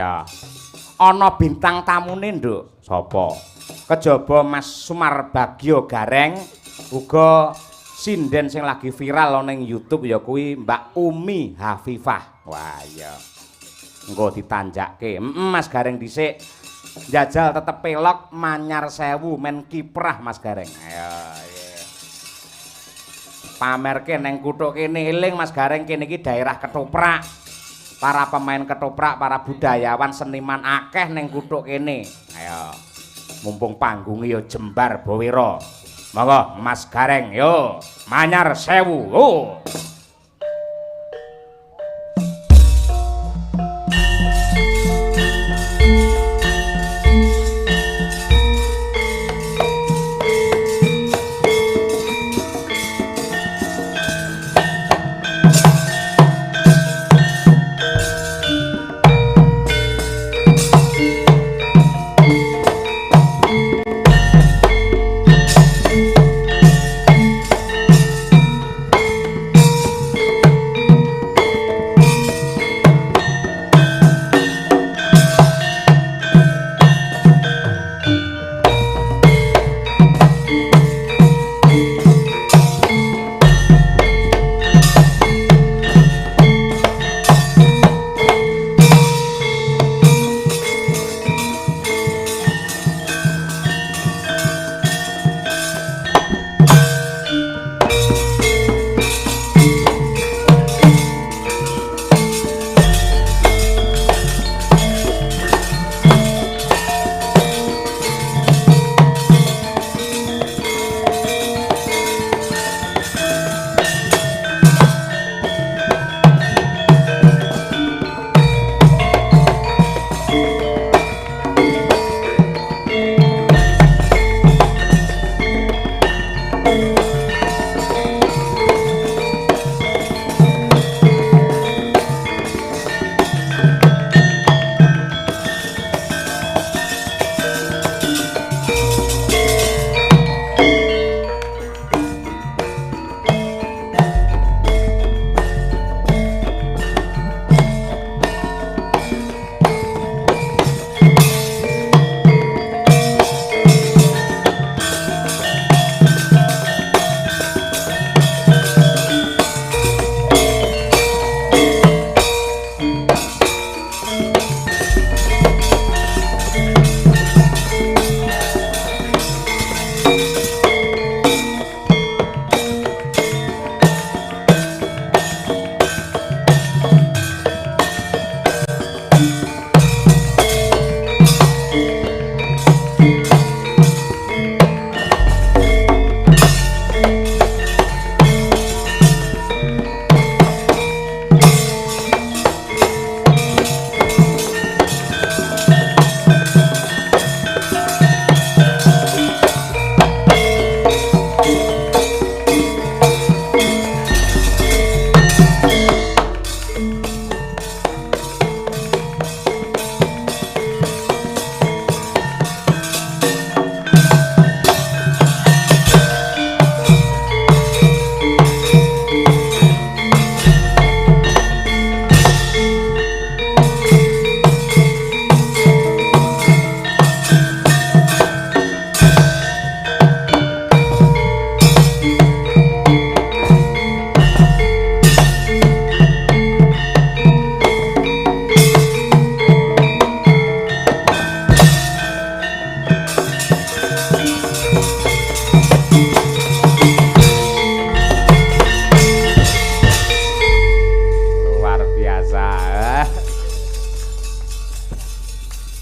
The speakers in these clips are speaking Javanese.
Ya. Ana bintang tamune, Nduk. Sapa? Kejaba Mas Sumar Bagyo Gareng uga sinden sing lagi viral ning YouTube ya kuwi Mbak Umi Hafifah. Wah iya. Engko ditanjakke. Mas Gareng dhisik. Njajal tetep pelok manyar 1000 men kiprah Mas Gareng. Ayo iya. Pamerke neng kuthuk kene eling Mas Gareng kene iki daerah ketoprak. Para pemain ketoprak, para budayawan seniman akeh neng kuthuk kene. Ayo. Mumpung panggunge ya jembar Bowira. Monggo Mas Gareng yo manyar 1000. Oh.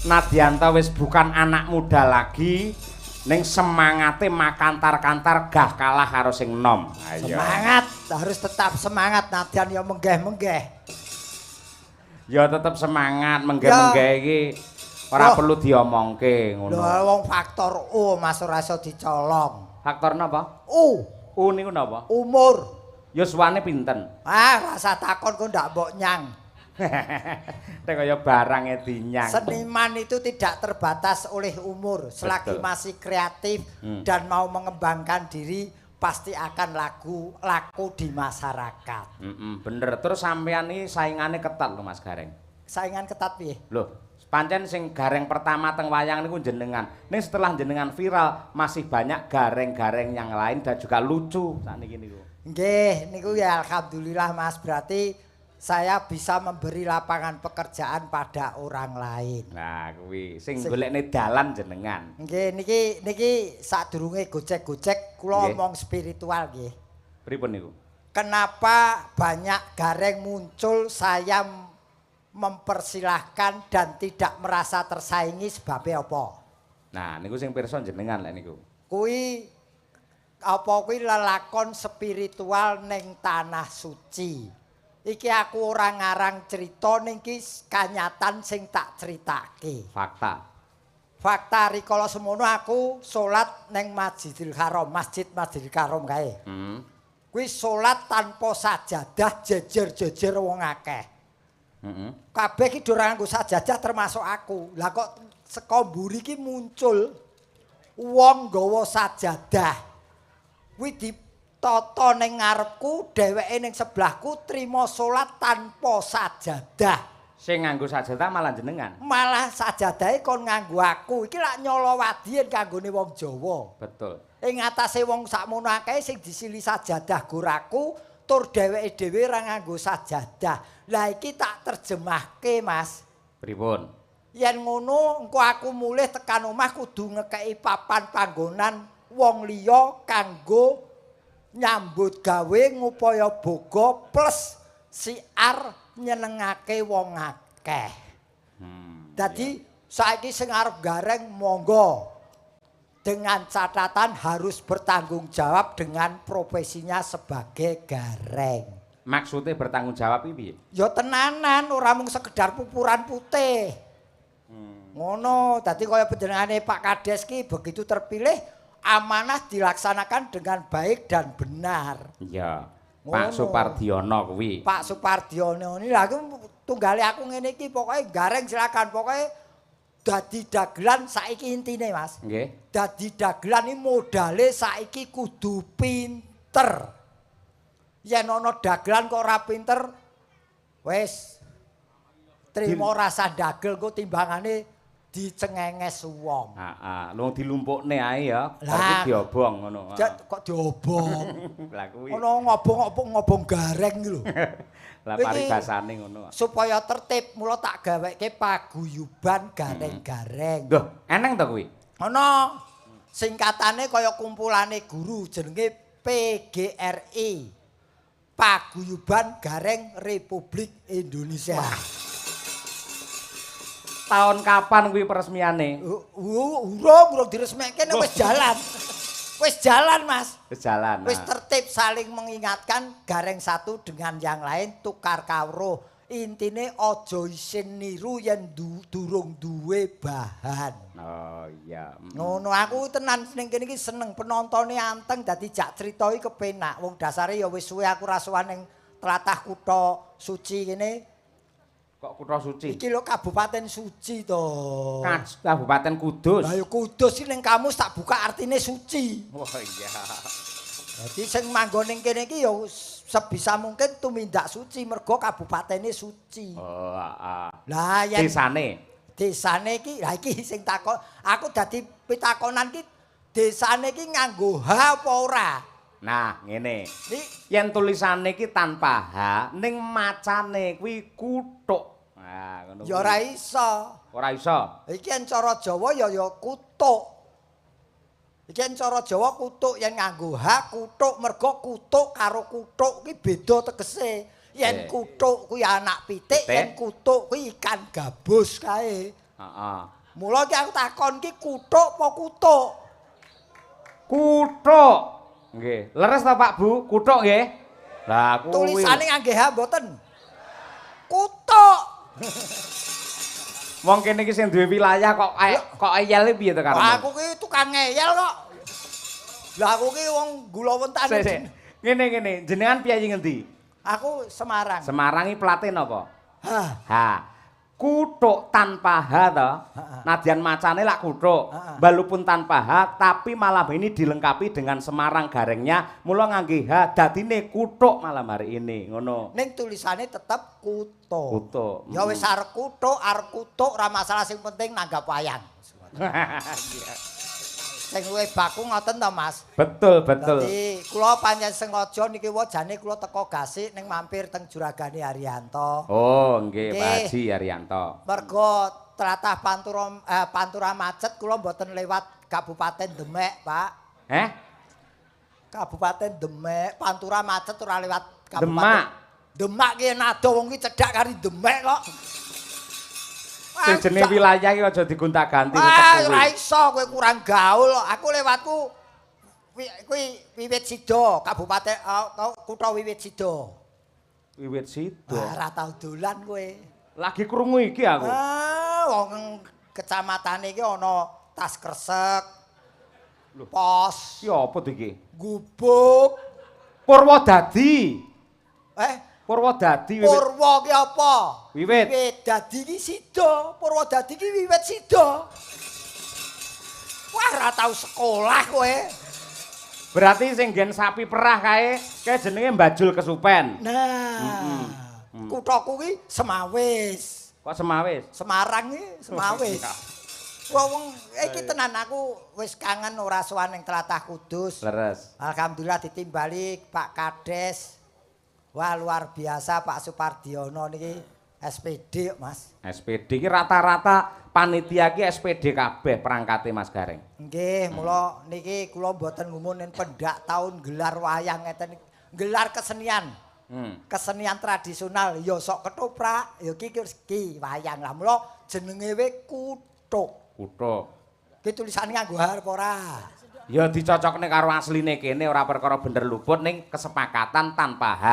Nadianta wis bukan anak muda lagi ning semangate makantar-kantar gah kalah karo sing nom. Ayo. Semangat, harus tetap semangat Nadian ya menggeh-menggeh. Ya tetep semangat menggeh-menggeh iki ora perlu diomongke ngono. Lho wong faktor U Mas ora iso dicolong. Faktor napa? U. U niku napa? Umur. Ya suwane pinten? Ah, rasa takon kok ndak mbok nyang. Nek kaya barange dinyang. Seniman itu tidak terbatas oleh umur. Selagi masih kreatif dan mau mengembangkan diri, pasti akan laku di masyarakat. Bener. Terus sampean iki saingane ketat lho Mas Gareng. Saingan ketat piye? Loh, Pancen sing gareng pertama teng wayang niku jenengan. Ning setelah jenengan viral masih banyak gareng-gareng yang lain dan juga lucu sakniki niku. Nggih, niku ya alhamdulillah Mas, berarti saya bisa memberi lapangan pekerjaan pada orang lain. Nah, kuwi sing golekne dalan jenengan. Nggih, niki sadurunge gojek-gojek kula omong spiritual nggih. Pripun niku? Kenapa banyak gareng muncul saya mempersilahkan dan tidak merasa tersaingi sebabnya apa? Nah, niku sing pirsa jenengan lek niku. Kuwi lelakon spiritual ning tanah suci. Iki aku ora ngarang cerita ning ki kanyatan sing tak critake. Fakta. Fakta rikala semono aku salat ning Masjidil Haram, Masjidil Haram kae. Kuwi salat tanpa sajadah jejer-jejer wong akeh. Kabeh ki ora nganggo sajadah termasuk aku. Lah kok saka mburi ki muncul wong nggawa sajadah. Kuwi ditata ning ngarepku, dheweke ning sebelahku trima salat tanpa sajadah. Sing nganggo sajadah malah jenengan. Malah sajadahe kon nganggo aku. Iki lak nyolo wadihen kanggone wong Jawa. Betul. Ing atase wong sakmono akeh sing disili sajadah goraku, tur dheweke dhewe ora nganggo sajadah. Lah iki tak terjemahke, Mas. Pripun? Yen ngono engko aku mulih tekan omah kudu ngekeki papan panggonan wong liya kanggo nyambut gawe ngupaya boga plus siar nyenengake wong akeh. Dadi saiki sing arep gareng monggo. Dengan catatan harus bertanggung jawab dengan profesinya sebagai gareng. Maksudnya bertanggung jawab iki piye? Ya tenanan, ora mung sekedar pupuran putih. Ngono, dadi kaya panjenengane Pak Kades ki begitu terpilih amanah dilaksanakan dengan baik dan benar. Iya. Pak Supardiono kuwi. Pak Supardiono ini lha tunggale aku ngene iki pokoke gareng silakan pokoke dadi dagelan saiki intine Mas. Nggih. Dadi dagelan iki modale saiki kudu pinter. Yen ana dagelan kok ora pinter wis trimo rasa dagel kok timbangane dicengenges wong. Heeh, lu dilumpukne ae ya. Lah Berarti diobong ngono. Kok diobong. Lah kuwi. Ono ngobong gareng iki lho. Lah paribasane ngono. Supaya tertib mula tak gaweke paguyuban gareng-gareng. Loh, eneng to kuwi? Ana singkatane kaya kumpulane guru jenenge PGRI. Paguyuban Gareng Republik Indonesia. Tahun kapan kuwi peresmiane? Urung diresmekne wis jalan. Wis jalan, Mas. Wis jalan. Wis tertib saling mengingatkan gareng satu dengan yang lain tukar kawruh. Intine aja isin niru yen durung duwe bahan. Oh iya. Ngono aku tenan ning kene iki seneng penontone anteng dadi jak crita iki kepenak. Wong dasare ya wis suwe aku rasuhan ning tlatah kutha suci kene. Kok Kutha Suci? Iki lho Kabupaten Suci to. Kabupaten Kudus. Lah ya Kudus iki ning kamus tak buka artine suci. Wah iya. Dadi sing manggon ning kene iki ya sebisa mungkin tumindak suci mergo kabupatene suci. Oh, heeh. Lah yen Desane iki lah iki sing takon aku dadi pitakonan iki desane iki nganggo H apa ora? Nah, ngene. Yen tulisane iki tanpa H, ning macane kuwi kuthuk. Nah, ngono. Ya ora iso. Ora iso. Iki yen cara Jawa ya kutuk. Iki yen cara Jawa kutuk yen nganggo H kutuk mergo kutuk karo kutuk iki beda tegese. Yen kutuk kuwi anak pitik, yen kutuk kuwi ikan gabus kae. Heeh. Mula iki aku takon iki kutuk apa kutuk? Kuthuk. Nggih. Leres ta Pak Bu? Kuthuk nggih. Lah kuwi. Tulisane ngangge H mboten. Kutuk. Wong kene iki sing duwe wilayah kok eyel piye to karo? Aku ki tukang ngeyel kok. Lah aku ki wong Gulawentan. Ngene, jenengan piyayi ngendi? Aku Semarang. Semarang iki plate napa? Hah. Ha. kuthuk tanpa H to. Nadyan macane lak kuthuk. Walaupun tanpa H tapi malam ini dilengkapi dengan Semarang garengnya mula ngangge H dadine kuthuk malam hari ini ngono. Ning tulisane tetep kuthuk. Kuthuk. Ya wis arep kuthuk ora masalah sing penting nanggap wayang. Sing luwih baku ngoten to, Mas. Betul, betul. Dadi kula pancen sengaja niki wae jane kula teko Gasik ning mampir teng Juragane Haryanto. Oh, nggih, Pak Haji Haryanto. Mergo tlatah Pantura macet kula mboten lewat Kabupaten Demek, Pak. Kabupaten Demek, Pantura macet ora lewat Kabupaten Demak. Demak ki nado wong ki cedhak kari Demek kok. Sing jenenge wilayah iki aja digonta-ganti ora iso kowe kurang gaul. Aku lewatku kuwi Wiwit Sida, Kabupaten Kutha Wiwit Sida. Wiwit Sida. Ora tau dolan kowe. Lagi krungu iki aku. Wong kecamatane iki ana Tas Kresek. Pos. Ya apa to iki? Gubuk. Purwodadi. Purwodadi. Purwo ki apa? Wiwit. Dadi ki Sida. Purwodadi ki Wiwit Sida. Wah, ora tau sekolah kowe. Berarti sing nggen sapi perah kae jenenge Mbajul Kesupen. Nah. Kuthaku ki Semawis. Kok Semawis? Semarang ki Semawis. Wong iki tenan aku wis kangen ora sowan ning tlatah Kudus. Leres. Alhamdulillah ditimbali Pak Kades. Wah luar biasa Pak Supardiono niki SPD Mas. SPD ki rata-rata panitia ki SPD kabeh perangkate Mas Gareng. Nggih, mula niki kula mboten ngumunin pendak tahun gelar wayang ngeten gelar kesenian. Kesenian tradisional ya sok ketoprak, ya iki wayang lah. Mula jenenge we kuthuk. Kuthuk. Ki tulisane nganggo H apa ora? Ya dicocokne karo asline kene ora perkara bener luput ning kesepakatan tanpa H.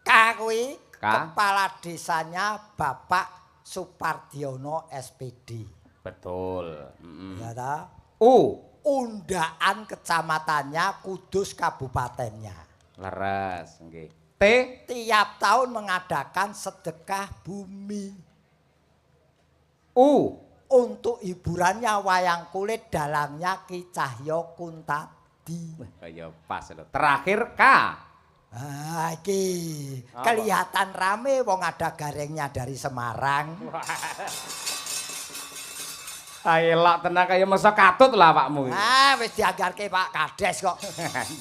K kuwi kepala desanya Bapak Supardiono SPD. Betul. Ya ta? Undaan kecamatannya Kudus kabupatennya. Leres, nggih. Tiap tahun mengadakan sedekah bumi. Untuk hiburannya wayang kulit dalangnya Ki Cahyo Kuntadi. Kaya pas lho. Terakhir K. Iki kelihatan rame wong ada garengnya dari Semarang. Elok tenan kaya mesa katut lah awakmu. Wis dianggarke Pak Kades kok.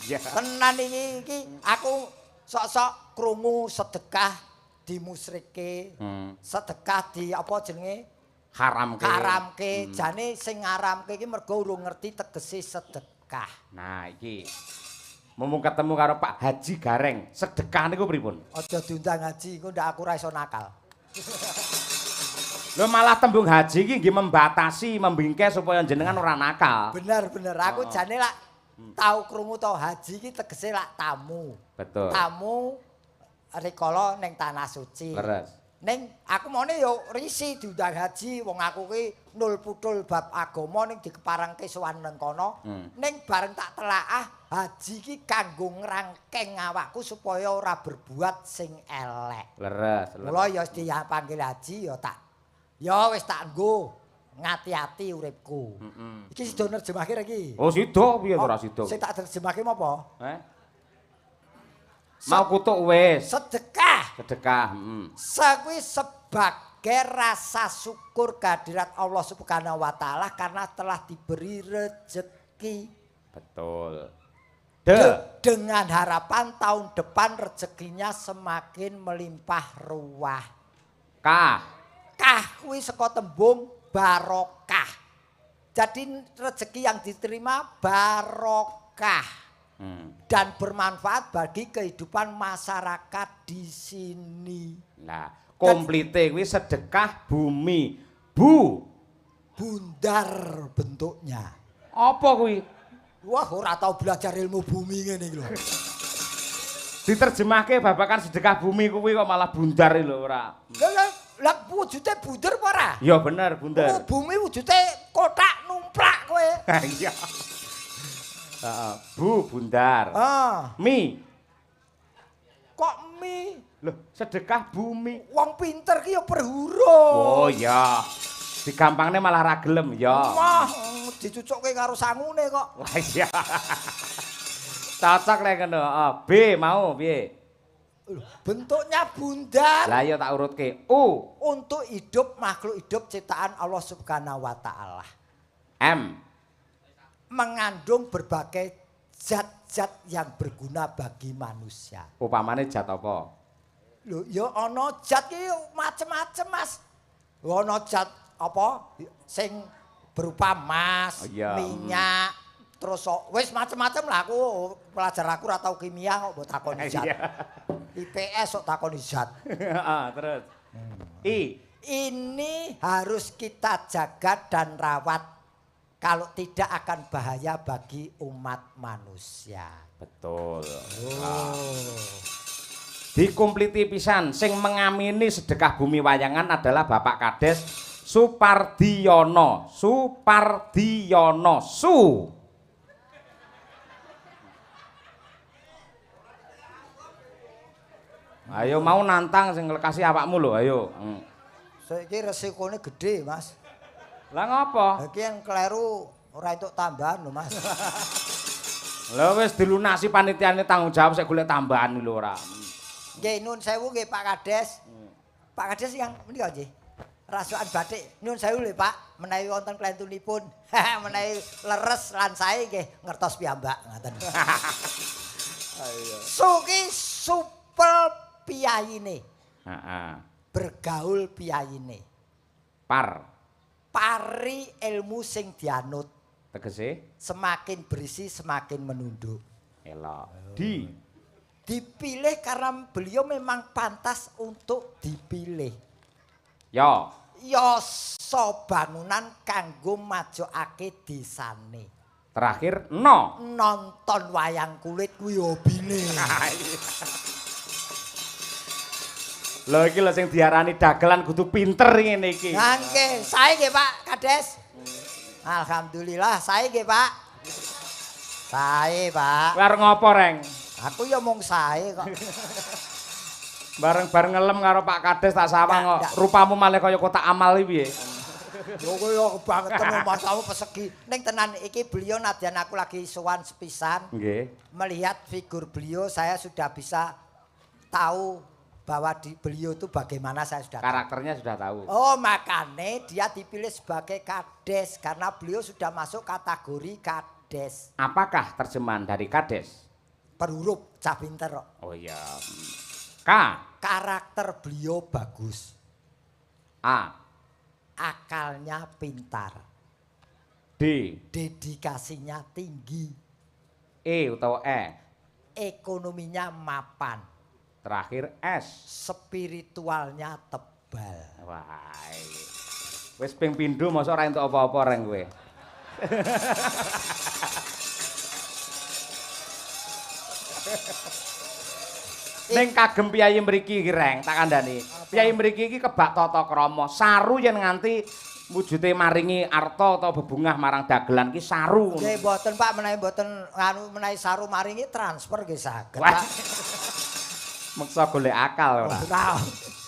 Tenan iki aku sok-sok krungu sedekah dimusrike. Sedekah di apa jenenge? Haramke. Jane sing ngaramke iki mergo urung ngerti tegese sedekah. Nah, iki. Mumpung ketemu karo Pak Haji Gareng, sedekah niku pripun? Aja diundang haji, engko ndak aku ra iso nakal. Lho malah tembung haji iki nggih membatasi, membingkai supaya jenengan ora nakal. Bener. Aku jane lak tau krungu to haji iki tegese lak tamu. Betul. Tamu rikala ning tanah suci. Leres. Ning aku mone yo risi diundang haji wong aku ki nul putul bab agama ning dikeparengke sowan nang kono. Ning bareng tak telaah haji ki kanggo ngrangkeng awakku supaya ora berbuat sing elek. Leres. Mula ya dipanggil haji ya tak ya wis tak nggo ngati-ati uripku. Iki sida nerjemahke iki. Oh, sida piye ora sida? Sing tak terjemahke apa? Mau kutuk wis. Sedekah. Kuwi sebagai rasa syukur kehadirat Allah Subhanahu wa taala karena telah diberi rezeki. Betul. Dengan harapan tahun depan rezekinya semakin melimpah ruah. Kah kuwi saka tembung barokah. Jadi rezeki yang diterima barokah. Dan bermanfaat bagi kehidupan masyarakat di sini. Nah, komplite kuwi sedekah bumi. Bundar bentuknya. Apa kuwi? Wah, ora tau belajar ilmu bumi ngene iki lho. Diterjemahke babakan sedekah bumi kuwi kok malah bundar lho ora. Lah wujude bunder apa ora? Ya bener, bundar. Bumi wujude kotak numplak kowe. Iya. Bundar. Mi. Kok mi? Loh, sedekah bumi. Wong pinter ki ya per huruf. Oh iya. Digampangne malah ra gelem ya. Wah, dicucukke karo sangune kok. Wah iya. Cocok lek ngono. B mau piye? Bentuknya bundar. Lah ya tak urutke. U. Untuk hidup makhluk hidup ciptaan Allah Subhanahu wa taala. M. Mengandung berbagai zat-zat yang berguna bagi manusia. Upamane zat apa? Lho, ya ana zat ki macem-macem, Mas. Ana zat apa sing berupa emas, Oh, iya. minyak, terus wis macem-macem lah aku pelajar aku ora tau kimia kok mbok takoni zat. Iya. IPS kok takoni zat. Heeh, terus. I. Ini harus kita jaga dan rawat. Kalau tidak akan bahaya bagi umat manusia. Betul. Oh. Dikumpliti pisan sing mengamini sedekah bumi wayangan adalah Bapak Kades Supardiono. Supardiono. Su. Ayo mau nantang sing lekasi awakmu lho, ayo. Saiki resikone gede, Mas. Lah ngapa? Iki yang kleru ora entuk tambahan lho, Mas. Lah wis dilunasi panitiane tanggung jawab sik golek tambahan lho ora. Nggih nun sewu nggih Pak Kades. Pak Kades yang menika nggih. Rasukan batik. Nun sewu lho Pak, menawi wonten klentunipun, menawi leres lan sae nggih ngertos piyambak ngoten. Suki supel piyayine. Heeh. Bergaul piyayine. Par. Pari ilmu sing dianut. Tegese Semakin berisi semakin menunduk. elok. Di. Dipilih karena beliau memang pantas untuk dipilih. Yo. Yoso bangunan kanggo majokake desane. Terakhir no. Nonton wayang kulit kuwi hobine. Lho iki lho sing diarani dagelan kudu pinter ngene iki. Nggih, sae nggih Pak Kades. Alhamdulillah sae nggih Pak. Sae Pak. Kowe arep ngopo, Reng? Aku ya mung sae kok. Bareng-bareng ngelem karo Pak Kades tak sawang kok. Ndak. Rupamu malah kaya kotak amal iki piye? Yo kowe kebangetan masamu pesegi. Ning tenan iki beliau nadyan aku lagi sowan sepisan. Nggih. Melihat figur beliau saya sudah bisa tahu bahwa beliau itu bagaimana saya sudah tahu. Karakternya sudah tahu. Oh makanya dia dipilih sebagai Kades karena beliau sudah masuk kategori Kades. Apakah terjemahan dari Kades? Per huruf cah pinter kok. Oh iya. K. Karakter beliau bagus. A. Akalnya pintar. D. Dedikasinya tinggi. E utawa E. Ekonominya mapan. Terakhir S. Spiritualnya tebal. Wah. Wis ping pindho mosok ora entuk apa-apa Reng kowe. Ning kagem piyayi mriki iki Reng, tak kandhani. Piyayi mriki iki kebak tata krama. Saru yen nganti wujude maringi arta atau bebungah marang dagelan ki saru. Nggih mboten Pak menawi mboten anu menawi saru maringi transfer nggih saged Wah. Pak. Meksa golek akal ora. Ora.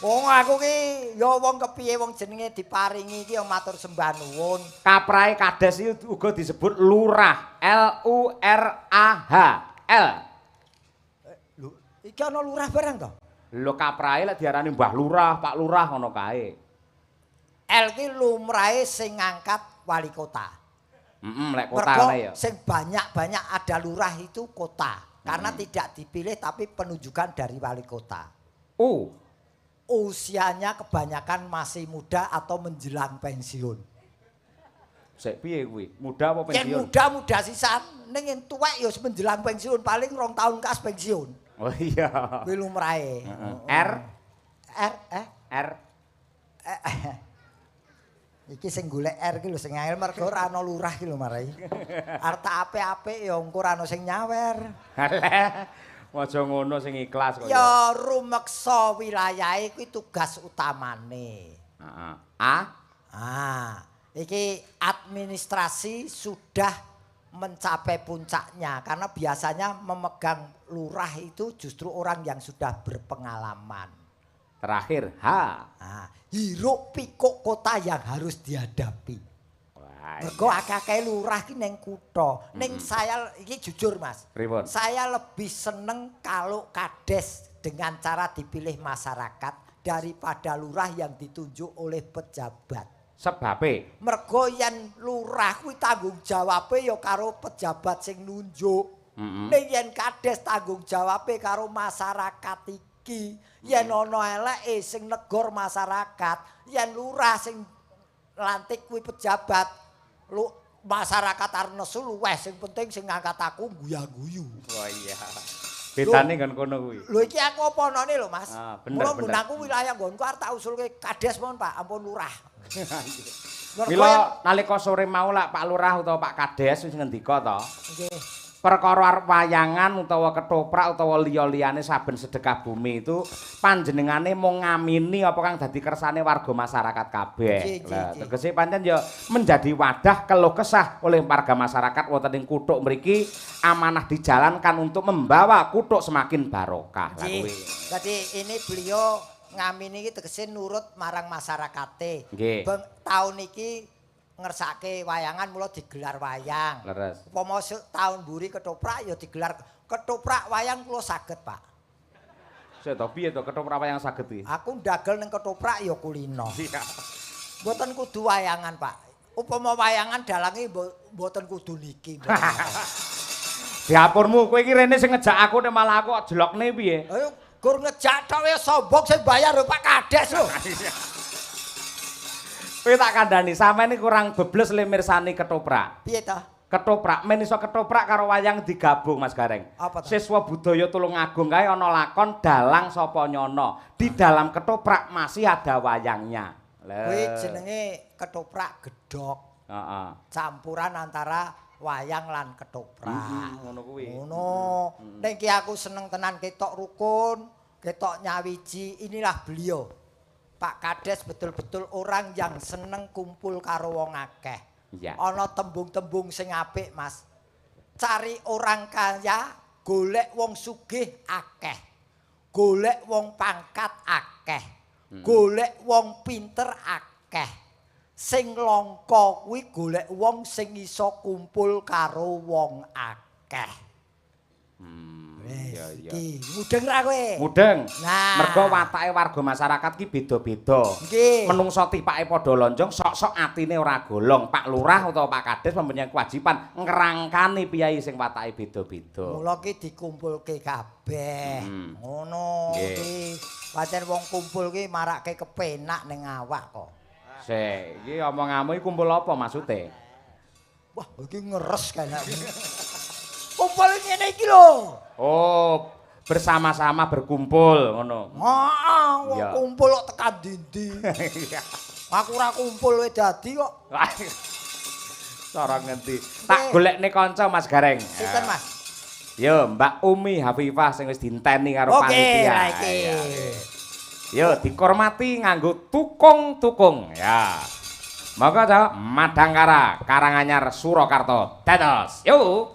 Wong aku ki ya wong kepiye wong jenenge diparingi iki ya matur sembah nuwun. Kaprahe Kades iki uga disebut lurah. L-U-R-A-H. L. Lho, iki ana lurah barang to? Lho kaprahe lek diarani Mbah Lurah, Pak Lurah ngono kae. L ki lumrahe sing ngangkat wali kota. Lek kota Mergo ngene ya. sing banyak-banyak ada lurah itu kota. Karena tidak dipilih tapi penunjukan dari wali kota. U. Usianya kebanyakan masih muda atau menjelang pensiun. Sik piye kuwi? Muda apa Yang pensiun? muda-muda sisan, ning yang tuwek ya menjelang pensiun paling 2 tahun kas pensiun. Oh iya. Kuwi lumrahe. R. R. R. Iki sing golek R ki lho sing angel mergo ora ana lurah ki lho marai. Arep tak apik-apik ya engko ora ana sing nyawer. Halah. Aja ngono sing ikhlas kok. Ya rumeksa wilayahe kuwi tugas utamane. Heeh. A. Ah, iki administrasi sudah mencapai puncaknya karena biasanya memegang lurah itu justru orang yang sudah berpengalaman. Terakhir, H. Nah, hiruk pikuk kota yang harus dihadapi. Mergo akeh lurah ki ning kutha. Ning saya iki jujur Mas. Pripun? Saya lebih seneng kalau kades dengan cara dipilih masyarakat daripada lurah yang ditunjuk oleh pejabat. Sebabe Mergo yen lurah kuwi tanggung jawabe ya karo pejabat sing nunjuk. Ning yen kades tanggung jawabe karo masyarakat iki. Yen ana eleke sing negor masyarakat, yen lurah sing lantik kuwi pejabat, masyarakat arep nesu luweh sing penting sing ngangkat aku guya-guyu. Oh iya. Bedane kan kono kuwi. Lho iki aku apa none lho Mas. Bener. Mula nggunakku wilayah nggonku arep tak usulke kades mon Pak, ampun lurah. Mila nalika sore mau lak Pak Lurah utawa Pak Kades wis ngendika to. Nggih. Perkara arep wayangan utawa ketoprak utawa liya-liyane saben sedekah bumi itu panjenengane mung ngamini apa kang dadi kersane warga masyarakat kabeh. Lah tegese pancen ya menjadi wadah keluh kesah oleh warga masyarakat wonten ing kuthuk mriki amanah dijalankan untuk membawa kuthuk semakin barokah. Lah kuwi. Jadi ini beliau ngamini iki tegese nurut marang masyarakate. Nggih. Tahun iki ngersake wayangan mula digelar wayang. Leres. Upama tahun buri ketoprak ya digelar ketoprak wayang kula saged, Pak. Sik to piye to ketoprak wayang saged iki? Aku ndagel ning ketoprak ya kulino. Iya. Mboten kudu wayangan, Pak. Upama wayangan dalange mboten kudu niki. Diapurmu kowe iki rene sing ngejak aku nek malah aku jelokne piye? Ayo gur ngejak tok wis sombong sing bayar lho Pak Kades lho. Kowe tak kandhani, sampeyan iki kurang bebles le mirsani ketoprak. Piye to? Ketoprak, men iso ketoprak karo wayang digabung Mas Gareng. Apa to? Siswa budaya Tulungagung kae ana lakon Dalang Sapa Nyono. Di dalam ketoprak masih ada wayangnya. Kuwi jenenge ketoprak gedhok. Heeh. Campuran antara wayang lan ketoprak. Ngono kuwi. Ngono. Ning ki aku seneng tenan ketok rukun, ketok nyawiji. Inilah beliau. Pak Kades betul-betul orang yang seneng kumpul karo wong akeh. Iya. Ana tembung-tembung sing apik, Mas. Cari orang kaya, golek wong sugih akeh. Golek wong pangkat akeh. Golek wong pinter akeh. Sing langka kuwi golek wong sing iso kumpul karo wong akeh. Iya iya. Iki mudeng ra kowe? Mudeng. Nah. Mergo watake warga masyarakat ki beda-beda. Nggih. Menungso tipake padha lonjong, sok-sok atine ora golong. Pak Lurah utawa Pak Kades mempunyai kewajiban ngerangkani piyai sing watake beda-beda. Mula ki dikumpulke kabeh. Ngono ki. Pancen wong kumpul ki marake kepenak ning awak kok. Sik, iki omonganmu iki kumpul apa maksude? Wah, iki ngeres kayaknya. Kumpul ngene iki lho. Oh, bersama-sama berkumpul ngono. Heeh, wong Iya. kumpul kok tekan dindi. Aku ora kumpul wis dadi kok. Cara ngendi? Tak golekne kanca Mas Gareng. Sinten, Mas? Yo, Mbak Umi Hafifah sing wis dinteni karo Oke, panitia. lah iki. Yo, dikormati nganggo tukung-tukung. Ya. Monggo to, Madangkara, Karanganyar, Surakarta. Dados. Yo.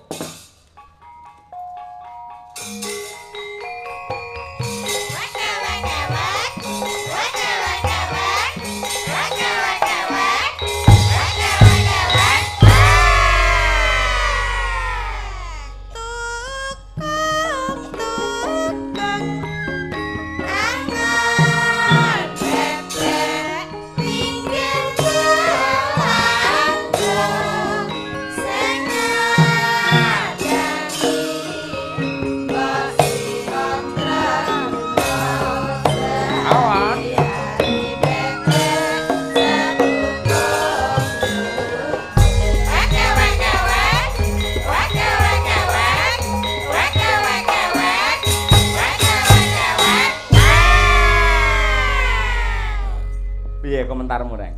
Piye komentarmu, Reng?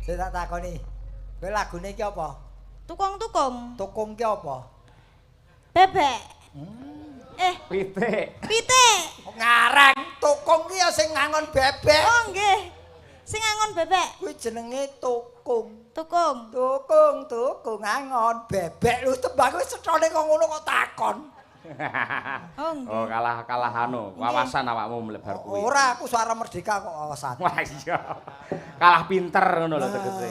Saya tak takoni. Kowe lagune iki apa? Tukung-tukung. Tukung ki apa? Bebek. Pitik. Pitik. Ngarang tukung ki ya sing ngangon bebek. Oh nggih. Sing angon bebek. Kuwi jenenge tukung. Tukung. Tukung angon bebek lu tembang wis cethone kok ngono kok takon. Oh, nggih. Oh, kalah anu, wawasan awakmu mlebar kuwi. Ora, aku suara merdeka kok wawasan. Wah iya. Kalah pinter ngono lho tegese.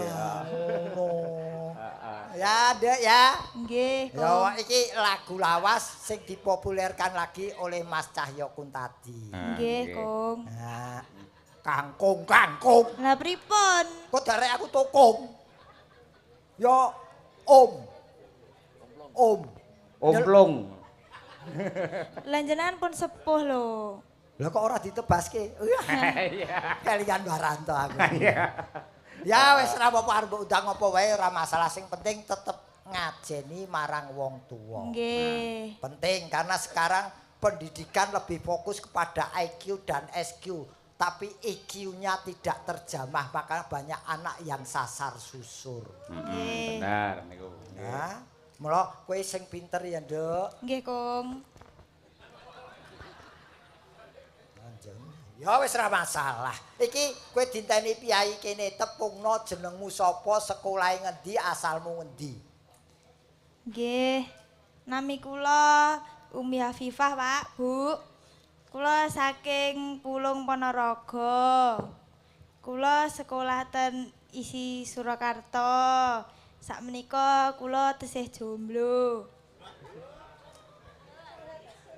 Ya, Dek ya. Nggih. Ya iki lagu lawas sing dipopulerkan lagi oleh Mas Cahyo Kuntadi. Nggih, Kong. Nah, kangkung. Lah pripun? Kok darek aku tukung. Ya Om. Omplung. Lah jenengan pun sepuh lho. Lah kok ora ditebaske? Iya. Kalian Baranto aku. Iya. Ya wis ora apa-apa arep undang apa wae ora masalah sing penting tetep ngajeni marang wong tuwa. Nggih. Penting karena sekarang pendidikan lebih fokus kepada IQ dan SQ, tapi EQ-nya tidak terjamah, maka banyak anak yang sasar susur. Nggih. Benar niku. Nah, mula kowe sing pinter ya, Nduk. Nggih, Kong. Ya wis ora masalah. Iki kowe dinteni piyai kene tepungno jenengmu sapa, sekolahe ngendi, asalmu ngendi. Nggih. Nami kula Umi Hafifah, Pak, Bu. Kula saking Pulung Ponorogo. Kula sekolah ten isi Surakarta. Sakmenika kula tesih jomblo.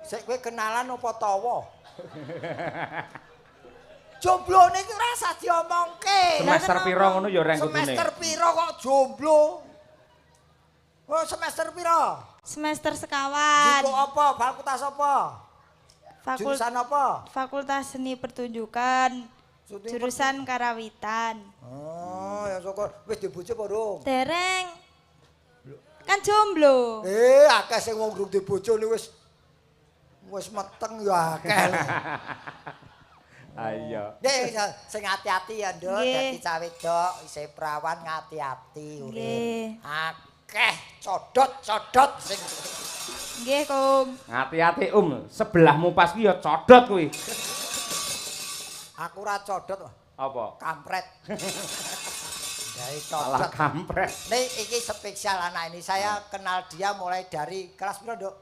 Sik kowe kenalan apa tawa? Jomblo niki ora usah diomongke. Semester piro ngono ya reng kudune. Semester piro kok jomblo? Oh, semester piro? Semester sekawan. Jiko apa? Fakultas apa? Jurusan apa? Fakultas Seni Pertunjukan. Jurusan Karawitan. Oh, ya syukur. Wis dibojo apa durung? Dereng. Kan jomblo. Akeh sing wong durung dibojo ni wis meteng ya akeh. Ayo. Nggih, sing hati-hati ya, Nduk. Nggih. Dadi cah wedok isih perawan ngati-ati urip. Nggih. Akeh codot sing Nggih, Kong. Hati-hati sebelahmu pas ki ya codot kuwi. aku ora codot. Apa? Kampret. Dari Salah codot. kampret. Nih iki spesial anak ini. Saya kenal dia mulai dari kelas berapa, Nduk?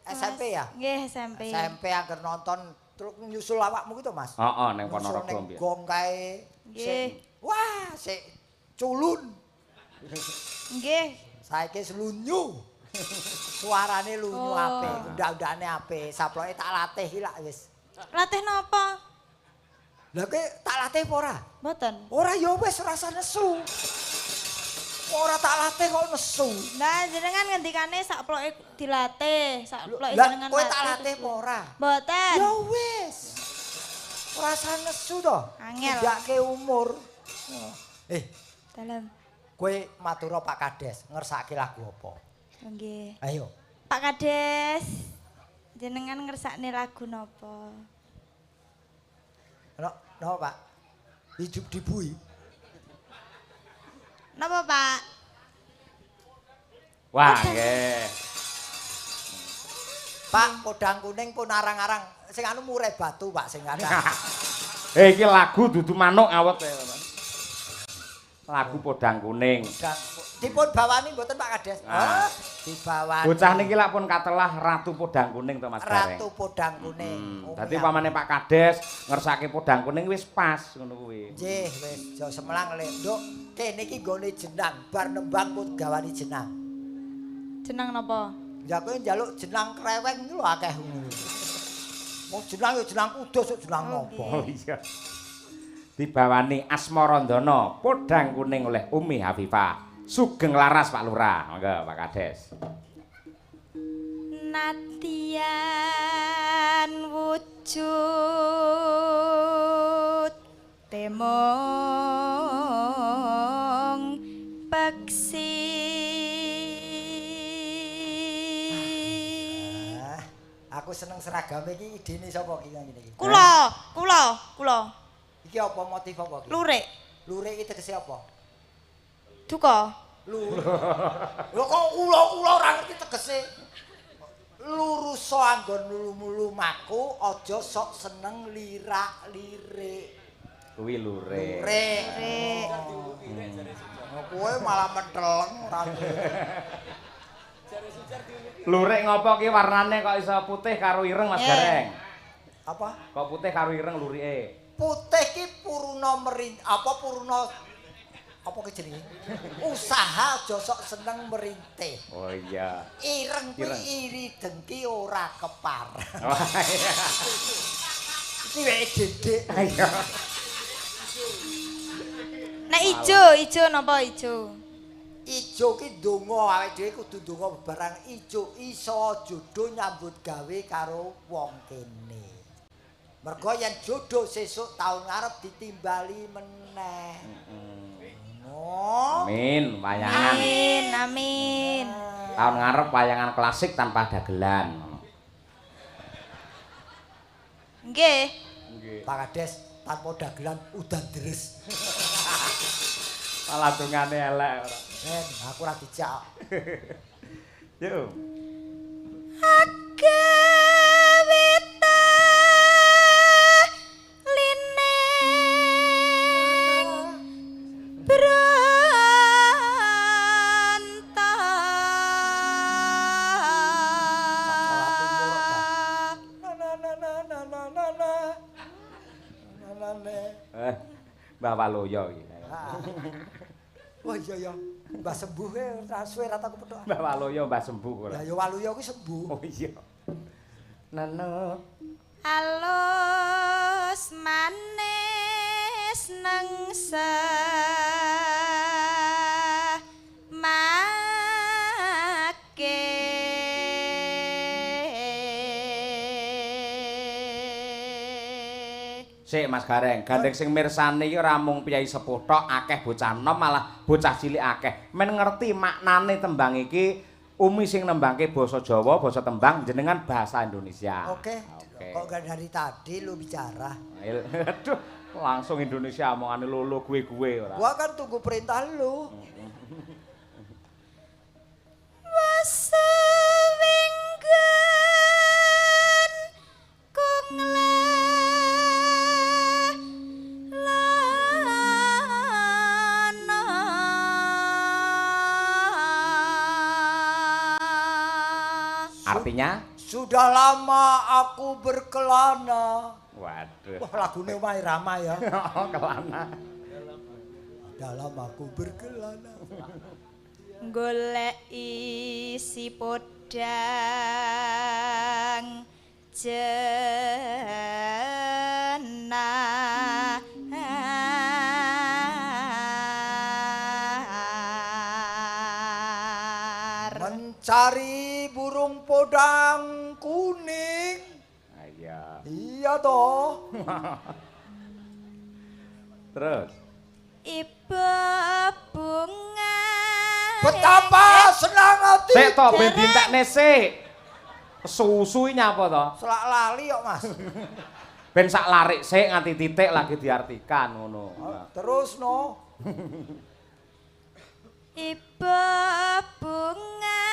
SMP ya? Nggih, SMP. SMP agar nonton terus nyusul awakmu gitu, Mas. Heeh, ning Nyusul Ponorogo ning mbiyen. gong kae. Nggih. Wah, sik culun. Nggih. Saiki selunyu. Suarane lunyu Oh. apik, undang-undangane apik. Saploke tak latih iki lak wis. Latih napa? Lah kowe tak latih apa ora? Mboten. Ora ya wis rasa nesu. Ora tak latih kok nesu. Nah, jenengan ngendikane sakploke dilatih, sakploke Lah jenengan kowe tak latih apa ora? Mboten. Ya wis. Rasa nesu to. Angel. Ndake umur. Dalem. Kowe matura Pak Kades, ngersake lagu apa? Nggih. Ayo. Pak Kades, jenengan ngersakne lagu napa? No, Pak. Hidup dibui. Napa, Pak? Wah, nggih. Pak, podang kuning pun arang-arang. Sing anu murai batu, Pak, sing ada. Iki lagu dudu manuk awet ya. Lagu podang kuning. Dipun bawani mboten Pak Kades? Ah. Dibawani. Bocah niki lak pun katelah Ratu Podang Kuning to Mas Gareng. Ratu podang kuning. Dadi pamane Pak Kades ngersake podang kuning wis pas ngono kuwi. Nggih, wis aja semelang lek, Nduk. Kene iki nggone jenang, bar nembang pun gawani jenang. Jeneng napa? Ya kowe njaluk jenang kreweng iki lho akeh ngono. Wong jenang ya jenang kudus kok jenang nopo. Oh iya. Dibawani Asmarandana Podang Kuning oleh Umi Hafifah. Sugeng laras Pak Lurah. Monggo Pak Kades. Natian wujud temong peksi. Aku seneng seragam iki idene sapa iki ngene iki? Kula. Iki apa motif apa iki? Lurik. Lurik iki tegese apa? Duka. Lho kok ula-ula ora ngerti tegese. Lurusa anggon lumaku aja sok seneng lirak-lirik. Kuwi lurik. Lurik. Kowe malah menteleng ora. Lurik ngopo ki warnane kok iso putih karo ireng Mas Gareng? Apa? Kok putih karo ireng lurike? Putih ki puruna apa ki jenenge? Usaha aja sok seneng merintih. Oh iya. Ireng kuwi iri dengki ora kepar. Oh iya. Iki wek gedhe. Iya. Nek ijo napa ijo? Ijo ki donga awake dhewe kudu donga barang ijo iso jodoh nyambut gawe karo wong kene. Mergo yen jodoh sesuk taun ngarep ditimbali meneh. Amin, wayangan. Amin. Tahun ngarep wayangan klasik tanpa dagelan. Nggih. Pak Kades tanpa dagelan udan deres. Malah dongane elek ora. Aku ora dijak. Yo. Agawita lineng Mbah Waloyo iki. Oh iya ya, Mbah sembuh ora suwe ra tak kepethuk. Mbah Waloyo Mbah sembuh ora. Lah ya Waluya kuwi sembuh. Oh iya. Nano. alus manis nengsa Sik Mas Gareng, gandeng sing mirsani iki ora mung piyai sepuh tok, akeh bocah enom malah bocah cilik akeh. Men ngerti maknane tembang iki, Umi sing nembangke basa Jawa, basa tembang jenengan bahasa Indonesia. Oke. Kok gak dari tadi lu bicara? Aduh, langsung Indonesia omongane lolo gue ora. Gua kan tunggu perintah lu. Wasewinggen kung Artinya? Sudah lama aku berkelana. Waduh. Wah, lagune Omah Rama ya. Oh, kelana. Dalam aku berkelana. golek isi podang jenah mencari burung podang kuning. Iya. Iya toh. Terus ibu bunga Betapa senang hati. sik to ben dintekne sik. Susu iki nyapa to? Selak lali kok, Mas. Ben sak larik sik nganti titik lagi diartikan ngono. Terus no. ibu bunga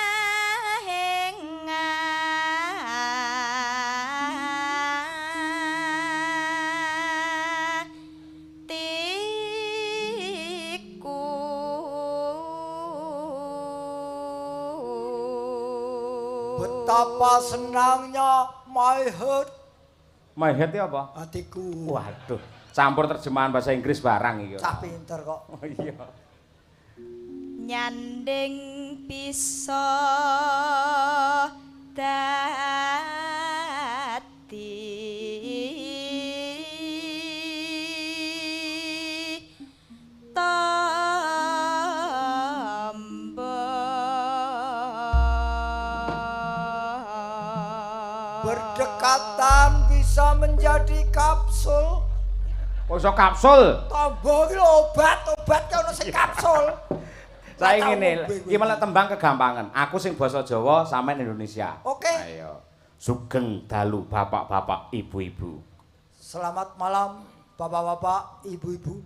Betapa senangnya my heart. My head iki apa? Hatiku. Waduh, campur terjemahan bahasa Inggris barang iki. Cah pinter kok. Oh iya. nyanding bisa dadi Berdekatan bisa menjadi kapsul. Kok iso kapsul? Tombo iki lho obat ki ono sing kapsul. Saya ngene, iki malah tembang kegampangan. Aku sing basa Jawa, sampean Indonesia. Oke. Ayo. Sugeng dalu bapak-bapak, ibu-ibu. Selamat malam bapak-bapak, ibu-ibu.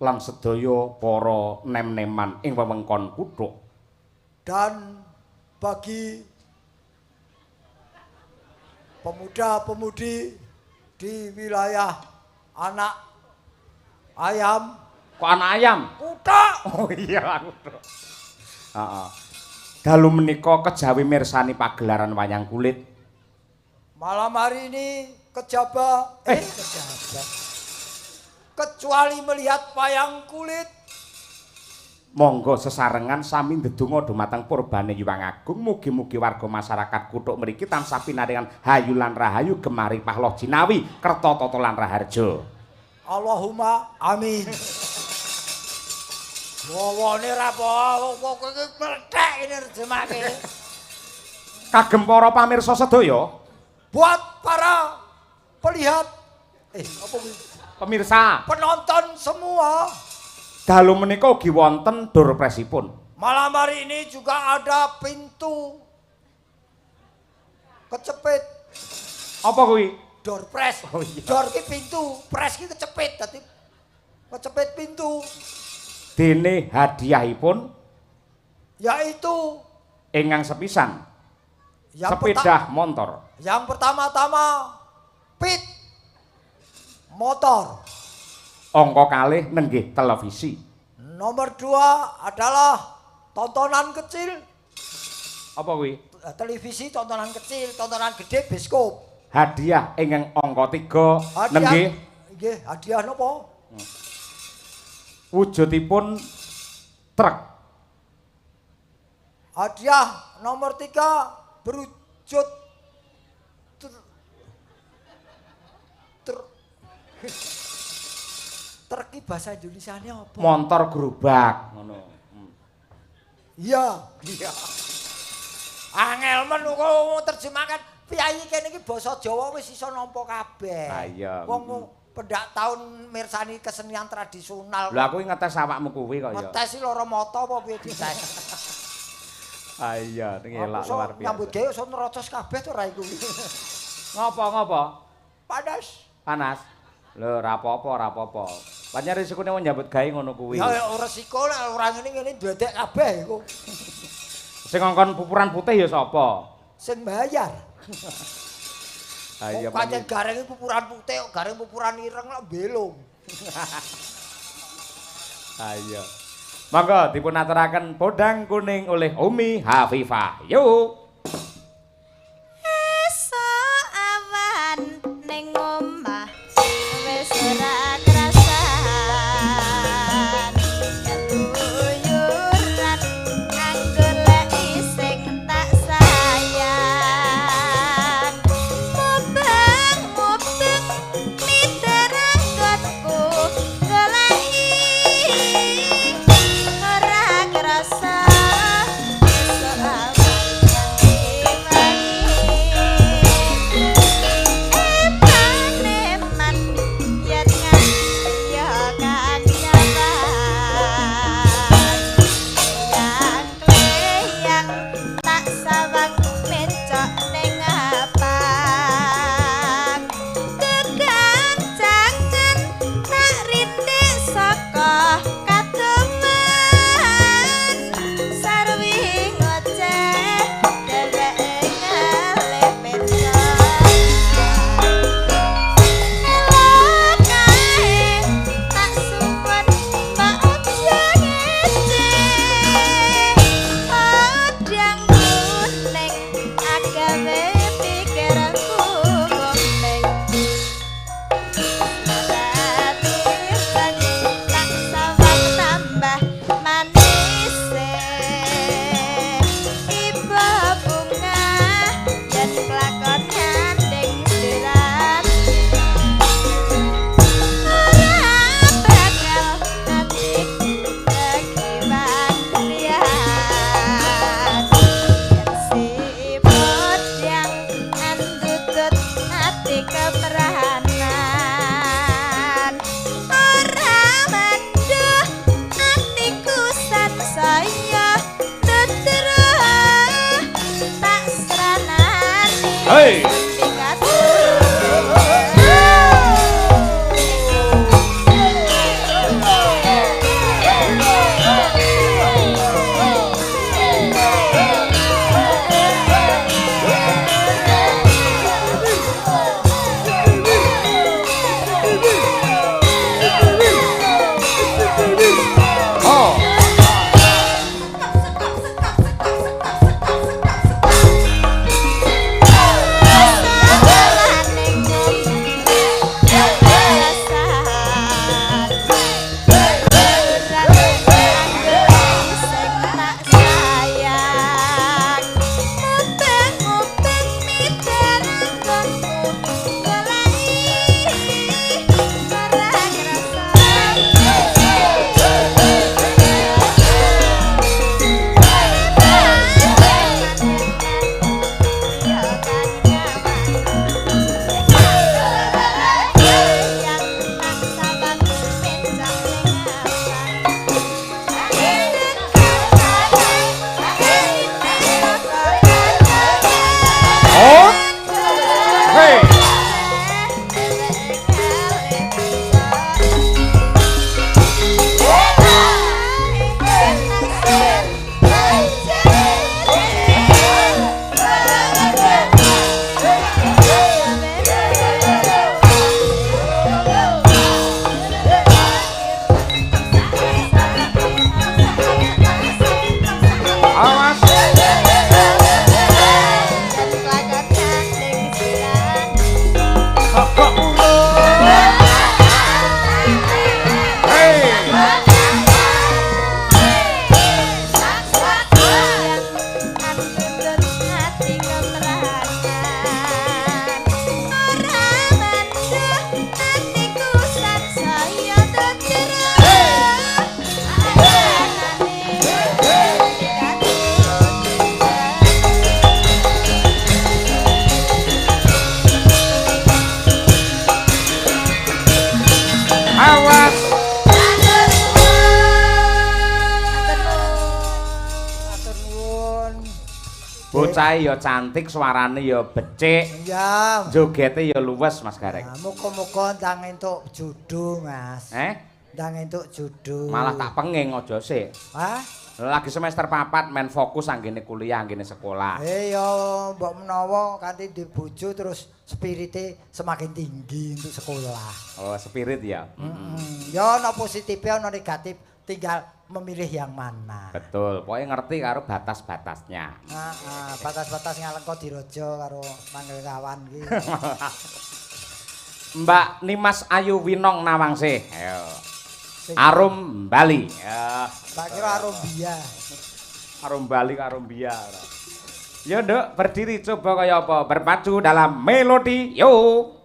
Lan sedaya para nem-neman ing wewengkon Kuthuk. Dan bagi pemuda-pemudi di wilayah anak Ayam. Kok ana ayam? Kuthuk. Oh iya kuthuk. Heeh. Dalu menika kejawi mirsani pagelaran wayang kulit. Malam hari ini kejaba kecuali melihat wayang kulit. Monggo sesarengan sami ndedonga dumateng purbane Hyang Agung, mugi-mugi warga masyarakat kuthuk mriki tansah pinaringan hayu lan rahayu gemari pahloh jinawi kerta tata lan raharja. Allahumma amin. Wawone ra apa kowe iki mlethek ini rejemake. Kagem para pamirsa sedaya, Buat para pelihat apa kuwi? pemirsa, Penonton semua. dalu menika ugi wonten dur presipun. Malam hari ini juga ada pintu kecepit. Apa kuwi? Door press. Oh, iya. Door ki pintu, press ki kecepit. Dadi kecepit pintu. Dene hadiahipun Yaitu ingkang sepisan yang sepeda motor. yang pertama-tama pit motor. Angka kalih nenggih televisi. Nomor 2 adalah tontonan kecil. Apa kuwi? Televisi tontonan kecil, tontonan gede bioskop. Hadiah ingkang angka 3 nenggih Nggih, hadiah napa? wujudipun truk. Hadiah nomor 3 berwujud terki bahasa Indonesianya apa? Motor gerobak ngono. Iya. Iya. Angel men kok terjemahkan piyayi kene iki basa Jawa wis iso nampa kabeh. Ha iya. Wong pendak taun mirsani kesenian tradisional. Lha aku ngetes awakmu kuwi kok ya. Ngetes iki lara mata apa piye dites? Ha iya, ngelak Aku luar biasa. nyambut gawe iso nerocos kabeh to ra iku. Ngopo? Panas. Panas. Lho, ora apa-apa. Pancen risikone wong nyambut gawe ngono kuwi. Ya resiko nek ora ngene ndredek kabeh iku. Sing ngongkon pupuran putih ya sapa? Sing bayar. Ha iya. Pancen gareng pupuran putih, gareng pupuran ireng lak belung. Ha iya. Monggo dipun aturaken podang kuning oleh Umi Hafifah. Yuk. Esuk awan ning omah wis ora krasan. Ketuyuran kanggo leki sing tak sayang. Mubeng mider anggotku goleki ora krasa. Esuk awan Hey. bocah ya cantik, suarane ya becik. Iya. Jogete ya luwes Mas Gareng. Nah, muga-muga ndang entuk jodoh, Mas. Ndang entuk jodoh. Malah tak penging aja sik. Hah? Lagi semester 4 men fokus anggene kuliah, anggene sekolah. Ya mbok menawa kanthi di bojo terus spirite semakin tinggi untuk sekolah. Oh, spirit ya. Ya ana positifnya ana negatif, tinggal memilih yang mana. Betul, pokoknya ngerti karo batas-batasnya. Batas-batas ngalengka diraja karo manggil kawan iki. Mbak Nimas Ayu Winong Nawangse. Ayo. Arum Bali. Ya. Tak kira arum biya. Arum Bali karo Bia. Ya, Nduk, berdiri coba kaya apa? Berpacu dalam melodi. Yo.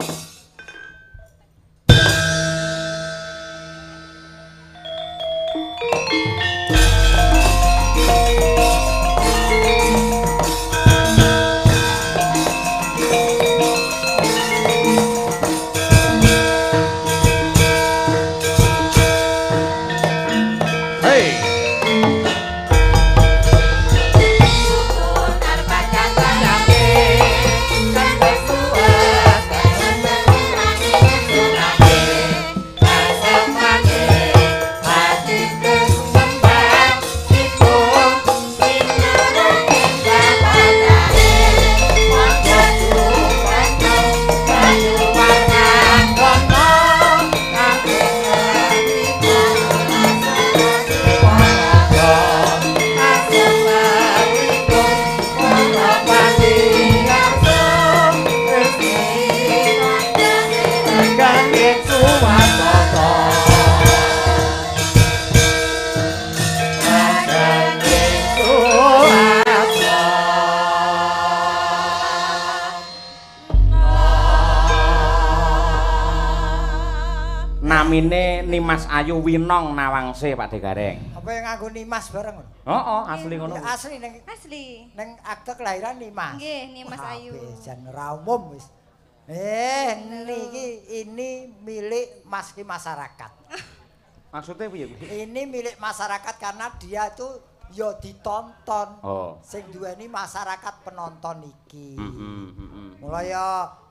Namine Nimas Ayu Winong Nawangse Pak De Gareng. Apa yang nganggo Nimas bareng ngono? Heeh, asli ngono. Ya, asli ning Asli. akte kelahiran Nimas. Nggih, Nimas Wah, Ayu. Jan ora umum wis. Ini milik masyarakat. Maksudnya piye? Ini milik masyarakat karena dia itu ya ditonton. Oh. Sing duweni masyarakat penonton iki. Mulai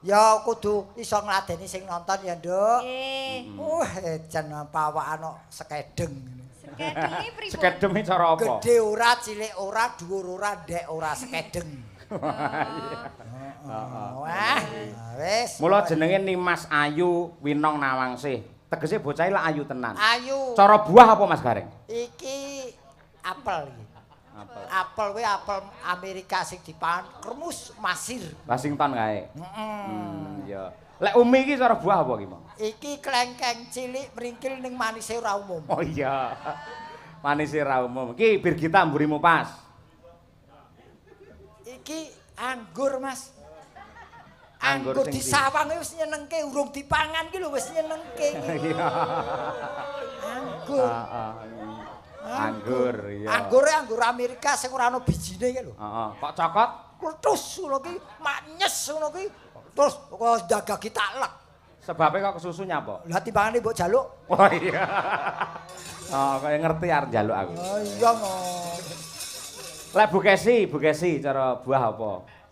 Ya kudu iso ngladeni sing nonton ya, Nduk. Nggih. Jan pawakan sekedeng. Sekedenge pripun? sekedeme cara apa? Gede ora, cilik ora, dhuwur ora, ndek ora sekedeng. Wah, wis. Mula jenenge Nimas Ayu Winong Nawangse. Tegese bocah lak ayu tenan. Ayu. Cara buah apa Mas Gareng? Iki apel iki. Apel. Apel kuwi apel Amerika sing dipangan kremus masir. Washington kae. Ya. Lek umi iki cara buah apa ki, Mang? Iki klengkeng cilik mringkil ning manise ora umum. Oh iya. Manise ra umum. Iki Birgita mburimu pas. Iki anggur, Mas. Anggur Anggur sing disawang wis nyenengke, urung dipangan ki lho wis nyenengke iki. Anggur. Anggur, iya. Anggure anggur Amerika sing ora ana bijine ki lho. Heeh. Kok cokot? Kluthus ngono ki, manyes ngono ki. Terus kok dagagi tak lek. Sebabnya kok kesusu nyapa? Lah timbangane mbok jaluk. Oh iya. Oh, kaya ngerti arep njaluk aku. Oh iya no. Lek Bu Kesi cara buah apa?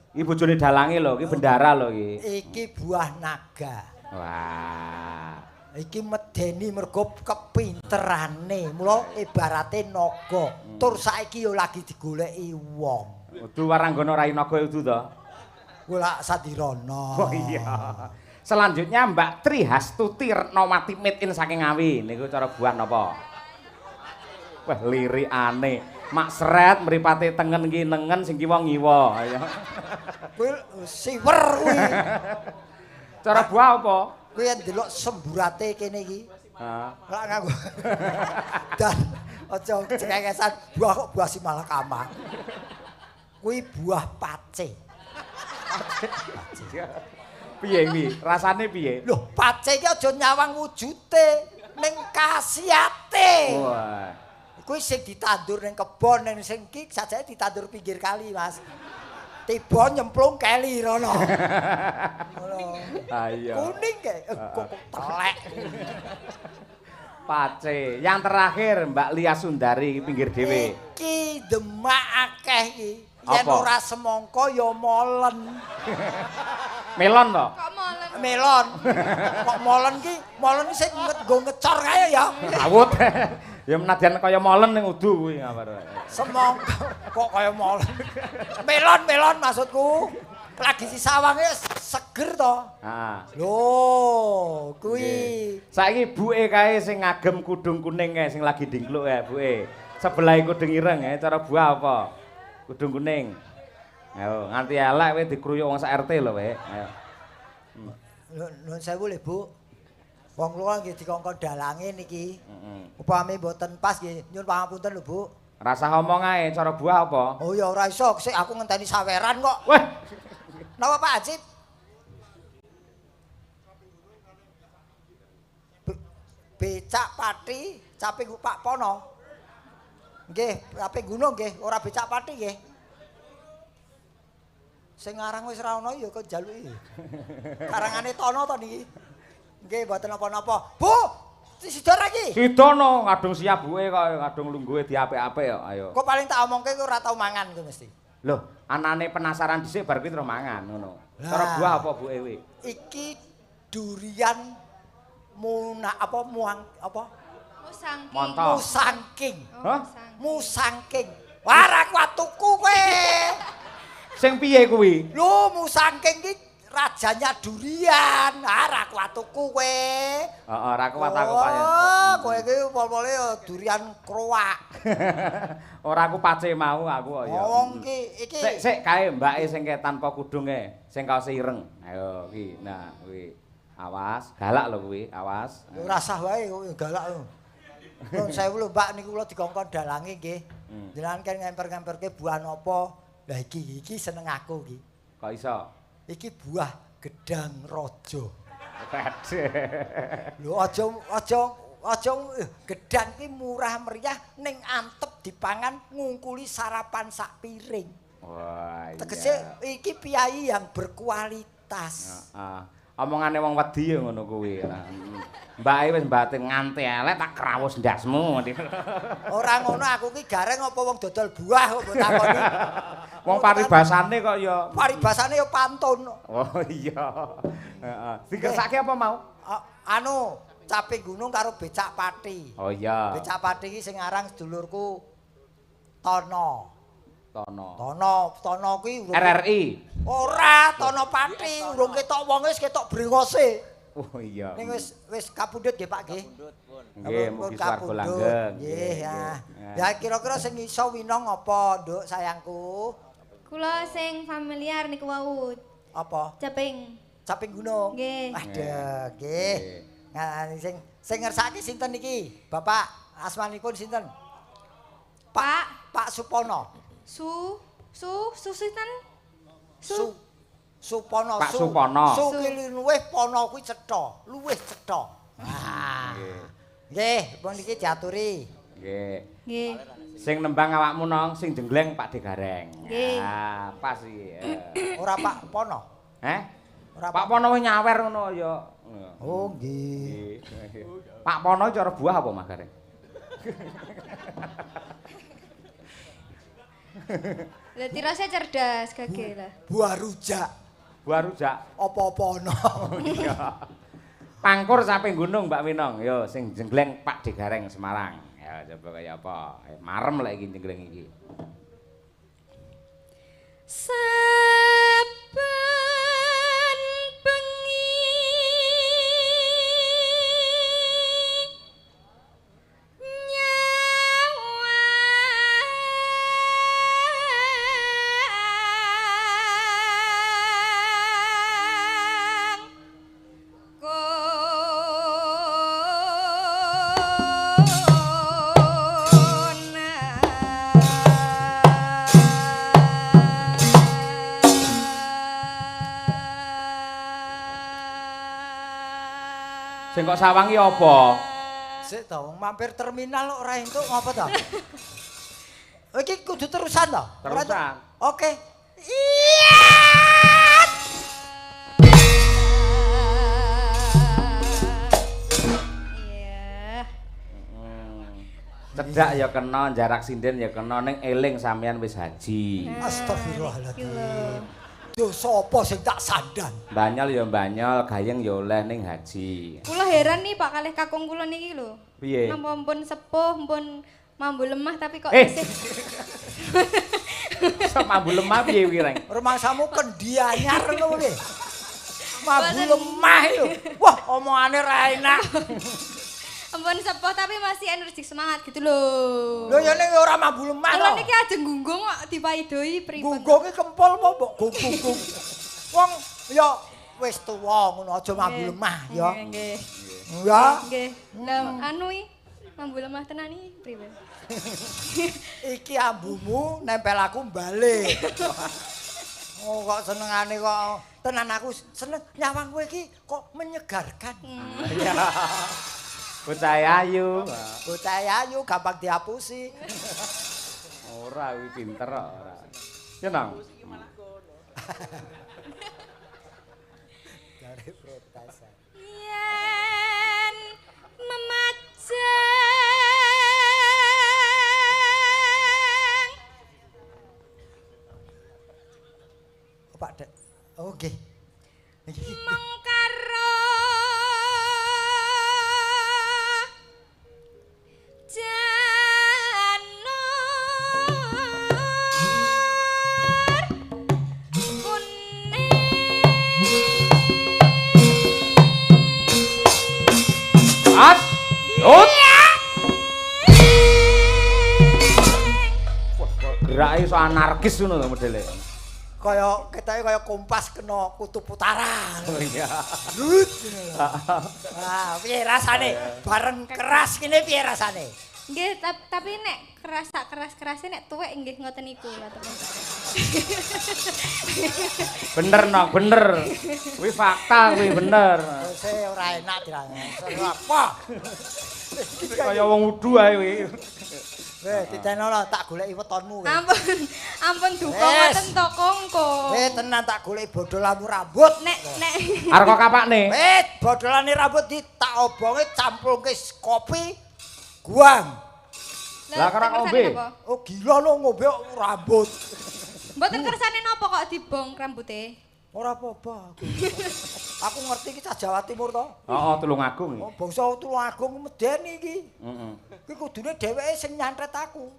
Iki bojone dalange lho, iki bendara lho iki. Iki buah naga. Wah. Iki medeni mergo kepinterane. Mula ibarate naga. Tur saiki yo lagi digoleki wong. Kudu waranggana rai naga itu to. Golek Sadirana. Oh iya. Selanjutnya Mbak Tri Hastuti Retnawati made in saking Ngawi. Niku cara buah napa? Wah, lirikane. Mak sret mripate tengen iki nengen sing kiwa ngiwa. Ayo. Kuwi siwer kuwi. Cara buah apa? Kuwi ndelok semburate kene iki. Heeh. Lah nganggo. Dan aja cengengesan buah kok buah simalakama. Kuwi buah pace. Piye iki? Rasane piye? Loh, pace iki aja nyawang wujute, ning khasiate. Wah. Kuwi sing ditandur ning kebon, ning sing iki sajake ditandur pinggir kali, Mas. Tiba nyemplung keli rono. Ngono. Ayo. Kuning kae, kok telek. Pace. Yang terakhir Mbak Lia Sundari pinggir dhewe. Iki demak akeh iki. yen Apa? ora semangka ya molen. Melon to? Kok molen? Melon. Kok molen ki sing nggo ngecor kae ya. Awut. Ya menadyan kaya molen ning udu kuwi ngabar. Semangka kok kaya molen. Melon maksudku. Lagi si sawange seger to. Heeh. Lho, kuwi. Saiki buke kae sing ngagem kudung kuning kae sing lagi dingkluk ya buke. Sebelahe kudung ireng ya cara buah apa? Kudung kuning. Ayo nganti elek kowe dikruyuk wong sak RT lho kowe. Ayo. Nuwun sewu lho, Bu. Wong kula nggih dikongkon dalange niki. Heeh. Upami mboten pas nggih nyuwun pangapunten lho, Bu. Rasa ngomong ae cara buah apa? Oh ya ora iso, sik aku ngenteni saweran kok. Weh, Napa Pak Haji? Becak Pati, cape Pak Pono. Nggih, cape gunung nggih, ora becak Pati nggih. Sing aran wis ra ono ya kok jaluki. Karangane Tono to niki. Nggih, mboten napa-napa. Bu, sidor iki. sidono ngadung siap buke kok ngadung lungguhe diapik-apik kok. Ayo. Kok paling tak omongke kowe ora tau mangan kowe mesti. Loh, anane penasaran dhisik bar kuwi terus mangan ngono. Lah. Cara buah apa buke kuwi? Iki durian muang apa? Musangking. Montok. Musangking. Oh, Hah? musangking. Musangking. Wah, ra kuat tuku kowe. Sing piye kuwi? Lho, musangking ki rajanya durian. Ah, ra kuat tuku kowe. Heeh, ra kuat aku pancen. Oh, kowe iki pol-pole durian kroak. Ora aku pace mau aku kok ya. Wong iki Sik kae mbake sing tanpa kudunge, sing kaose ireng. Ayo iki. Nah, kuwi. Awas, galak lho kuwi, awas. ora sah wae kowe galak lho. Nuwun sewu lho, Mbak, niku kula dikongkon dalange nggih. Jenengan kan ngemper-ngemperke buah napa? Lah iki seneng aku iki. Kok iso? Iki buah gedang raja. Pede. Lho aja gedang ki murah meriah ning antep dipangan ngungkuli sarapan sak piring. Wah, iya. Tegese iki piyai yang berkualitas. Heeh. Omongane wong wedi ya ngono kuwi. Mbake wis mbatin nganti elek tak krawus ndasmu. Ora ngono aku ki gareng apa wong dodol buah kok mbok takoni. Wong paribasane kok ya. Paribasane ya pantun. Oh iya. Heeh. Dikersake apa mau? Anu, cape gunung karo becak pati. Oh iya. Becak pati iki sing aran sedulurku Tono. Tono kuwi RRI. ora Tono Pati, urung ketok wong wis ketok brengose. Oh iya. Ning wis kapundhut nggih Pak nggih. Nggih, mugi swarga langgeng. Nggih ya. Ya kira-kira sing iso winong apa, Nduk sayangku? Kula sing familiar niku wau Apa? caping. Caping gunung. Nggih. Aduh, nggih. Nah, sing ngersaki sinten iki? Bapak asmanipun sinten? Pak Supono. Susitan. Supono. Pak Supono. Su ki luwih pono kuwi cetha, luwih cetha. Ah. Nggih, pun iki diaturi. Nggih. Nggih. Sing nembang awakmu nong sing jengleng Pak De Gareng. Nggih. Ah, pas iki. Ora Pak Pono. Ora Pak Pono wis nyawer ngono ya. Oh, nggih. Pak Pono cara buah apa Mas Gareng? Dadi rasanya cerdas gage lah. Buah rujak. Buah rujak. Apa-apa ono. Iya. Pangkur sampe gunung Mbak Winong. Yo sing jengleng Pak De Gareng Semarang. Ya coba kaya apa? Marem lek iki jengleng iki. Saben bengi Sing kok sawangi apa? Sik to, mampir terminal kok ora entuk ngapa to? Iki kudu terusan to? Ora entuk? Terusan. Oke. Iya. Iya. Cedak ya kena, jarak sinden ya kena, ning eling sampean wis haji. Astagfirullahaladzim. Dosa apa sing tak sandan? Banyol ya banyol, gayeng ya oleh ning haji. Kula heran nih Pak kalih kakung kula niki lho. Piye? Napa mpun sepuh, mpun mambu lemah tapi kok Eh! isih Sok mambu lemah piye kuwi, Reng? Rumangsamu kendi anyar ngono piye? Mabu Boten. lemah lho. Wah, omongane ra enak. mpun sepuh tapi masih energik semangat gitu loh. Lho ya ning ora mabu lemah Kula to. niki ajeng gunggung kok dipaidoi pripun. Gunggung ki kempol apa mbok gunggung. Wong ya wis tuwa ngono aja mabu lemah ya. Nggih. Ya. Nggih. Lah anu iki mambu lemah tenan iki pripun? Iki ambumu nempel aku balik. Oh kok senengane kok tenan aku seneng nyawang kowe iki kok menyegarkan. Iya. Bocah ayu. Bocah ayu gampang dihapusi. Ora kuwi pinter kok ora. Ya nang. Dari protes. Yen memajang Pak Dek. Oh nggih. mengkaro janur kuning At. Ut. Gerake iso anarkis ngono lho modele. Kaya ketoke kaya kompas kena kutub utara. Oh iya. Lut. Ah, piye rasane? Bareng keras kene piye rasane? nggih tapi nek keras sak keras-kerase nek tuwek nggih ngoten niku teman. Bener nong, bener. Kuwi fakta kuwi bener. Wis ora enak dirane. Apa? Kaya wong wudu ae kuwi. Titenono tak goleki wetonmu. Ampun duka Wes. ngoten to Kongko. Tenan tak goleki bodolamu rambut. Nek Arep kok kapakne? Bodolane rambut di tak obonge camplungke kopi guang. Lah, kerang kersane ombe? napa? Oh gila lo ngombe rambut. Mboten kersane napa kok dibong rambute? Ora apa-apa. Aku ngerti iki cah Jawa Timur to. Heeh, Tulungagung. Oh bangsa Tulungagung medeni iki. Heeh. Iki kudune dheweke sing nyantret aku.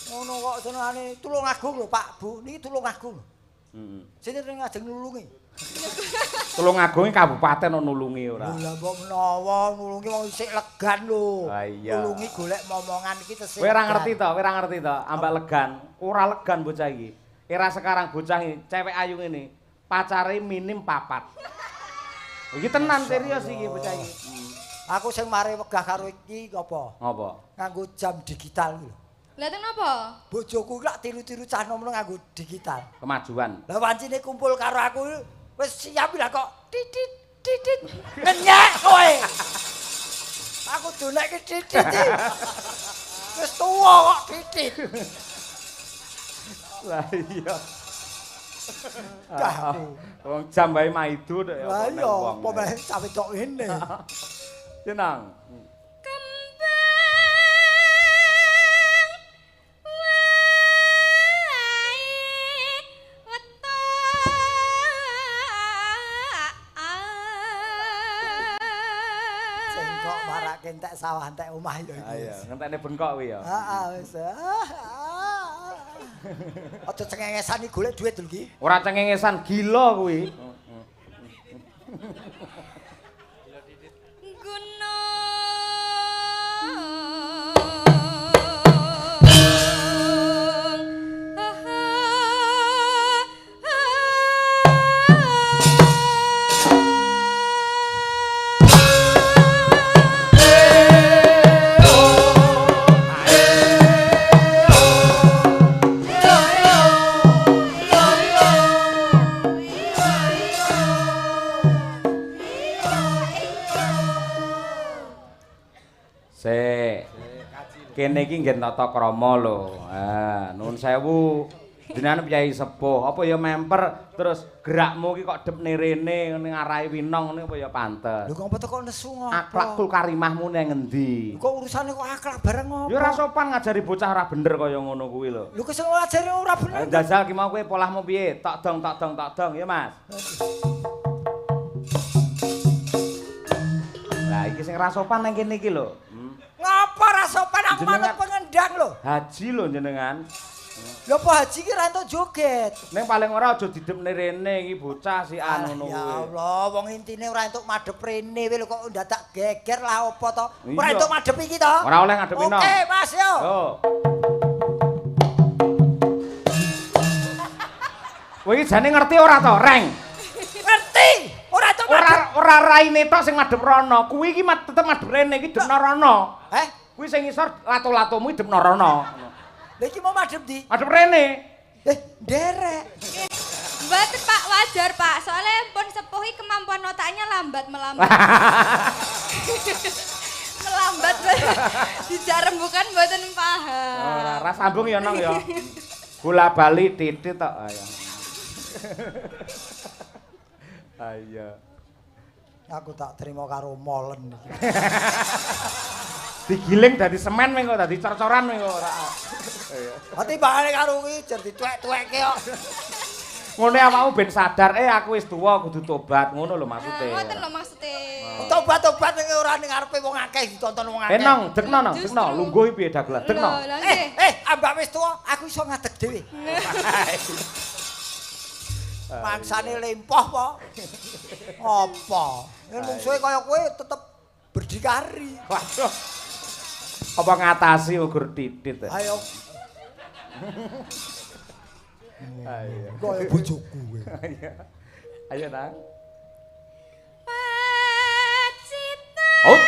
Ngono kok senengane Tulungagung lho Pak Bu, niki Tulungagung. Heeh. Sing ngajeng nulungi. Tulungagung kabupaten ono nulungi ora. Lah mbok menawa nulungi wong isih legan lho. Ah, iya. Nulungi golek momongan iki tesih. Kowe ora ngerti to, kowe ora ngerti to, ambak legan. Ora legan bocah iki. Era sekarang bocah iki, cewek ayu ngene, pacare minim 4. Iki tenan serius iki bocah iki. Aku sing mari wegah karo iki apa? Ngopo? Nganggo jam digital lho. Lah teng napa? Bojoku lak tiru-tiru cah nom nganggo digital. Kemajuan. Lah wancine kumpul karo aku wis siap lah kok titit titit ngenyek kowe. Aku donekke titit. Wis tuwa kok titit. Lah iya. Dah. Wong jam bae maidu nek Lah iya, apa meneh cawe tok ngene. Tenang. Sing kok marake entek sawah entek omah ya iki. Ayo, ngentekne bengkok kuwi ya. Heeh wis. Aja cengengesan iki golek duit lho iki. Ora cengengesan gila kuwi. Sik. Kene iki nggih tata krama lho. Ha, nuwun sewu. Jenengan piyai sepuh, apa ya memper terus gerakmu ki kok dep rene ning arahe winong ngene apa ya pantes. Lho kok teko nesu ngopo? Akhlakul karimahmu ning endi? Kok urusane kok akhlak bareng ngopo? Ya ora sopan ngajari bocah ora bener kaya ngono kuwi lho. Lho kok sing ngajari ora bener. Jajal ki mau kowe polahmu piye? Tok dong ya Mas. Lah iki sing ra sopan nang kene iki lho. Ngapa ra sopan aku manut pengendang lho? Haji lho jenengan. Lho apa haji ki ra entuk joget. Ning paling ora aja didepne rene iki bocah si anu ngono Ya kuwi. Allah, wong intine ora entuk madhep rene wae lho kok ndadak geger lah apa to? Ora Iya. entuk madhep iki to? Ora oleh ngadepi no. Oke, Mas yo. Yo. Kowe iki jane ngerti ora to, Reng? Ngerti. Ora entuk madhep. Ora raine tok sing madhep rono. Kuwi iki tetep madhep rene iki depno rono. Kuwi sing ngisor lato-latomu depno rono. Lha iki mau madhep ndi? Madhep rene. Nderek. Mboten Pak, wajar Pak. Soalnya pun sepuh iki kemampuan otaknya melambat. Melambat. Dijak rembukan mboten paham. Ora sambung ya nong ya. Bola bali titit tok ayo. Ayo. Aku tak terima karo molen iki. Digiling dadi semen kowe kok dadi cor-coran kowe kok ora. Ati bahane karo kuwi jer dituwek-tuwekke kok. Ngono awakmu ben sadar aku wis tuwa kudu tobat ngono lho maksude. Ngoten lho maksude. Tobat-tobat ning ora ning ngarepe wong akeh ditonton wong akeh. Nong, dekno nong, dekno lungguh piye dagelan, dekno. Ambak wis tuwa, aku iso ngadeg dhewe. Mangsane lempoh po. Apa? Yen mungsuhe kaya kowe tetep berdikari. Waduh. Apa ngatasi ugur titit. Ayo. Ayo. Kaya bojoku kowe. Ayo nang. Pacita. Oh.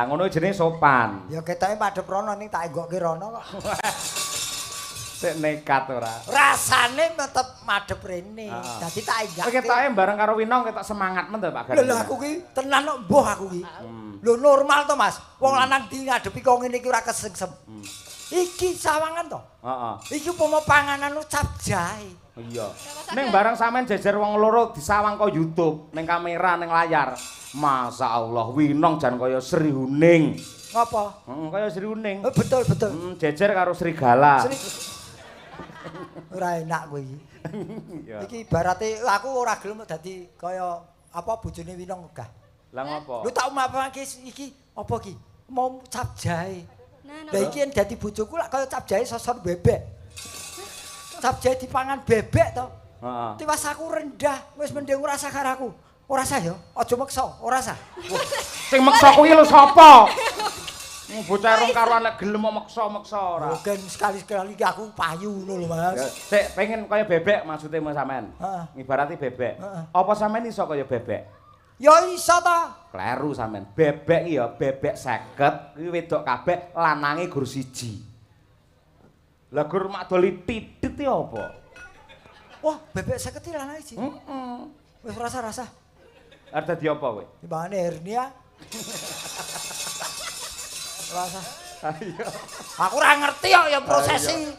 Ngono jenenge sopan. Ya ketoke madhep rono ning tak enggokke rono kok. Sik nekat ora. Rasane tetep madhep rene. Dadi tak enggake. Ketoke bareng karo Winong ketok semangat men to Pak Gar. Lho aku ki tenan kok mbuh aku ki. Lho normal to Mas. Wong lanang di ngadepi kok ngene iki ora kesengsem. Iki sawangan to? Heeh. Iki umpama panganan cap jahe. Iya. Ning bareng sampean jejer wong loro disawang kok YouTube, ning kamera, ning layar. Masa Allah, Winong jan kaya Sri Huning. Ngapa? Heeh, kaya Sri Huning. Betul, betul. Jejer karo Serigala. Ora enak kowe iki. Iki ibarate aku ora gelem dadi kaya apa bojone Winong megah. Lah ngopo? Lu tak umapake iki apa iki? Mau cap jahe. Lah iki yen dadi bojoku lak kaya cap jahe sosor bebek. Cap jahe dipangan bebek to. Heeh. Tiwas aku rendah, wis mending ora usah karo aku. Ora sah ya, aja meksa, ora sah. Sing meksa kuwi lho sapa? Bocah rong karuan lek gelem meksa-meksa ora. Mungkin sekali-sekali aku payu ngono lho Mas. Sik pengen kaya bebek maksudnya sampean. Ngibarati bebek. Apa sampean iso kaya bebek? Ya iso ta. Kleru sampean. Bebek iki ya bebek 50, kuwi wedok kabeh lanange gur siji. Lah gur mak doli titit iki apa? Wah, bebek 50 lanange siji. Heeh. Wis rasa-rasa. Arep dadi apa kowe? Timbangane hernia. Rasa. Ayo. Aku ora ngerti kok ya prosesi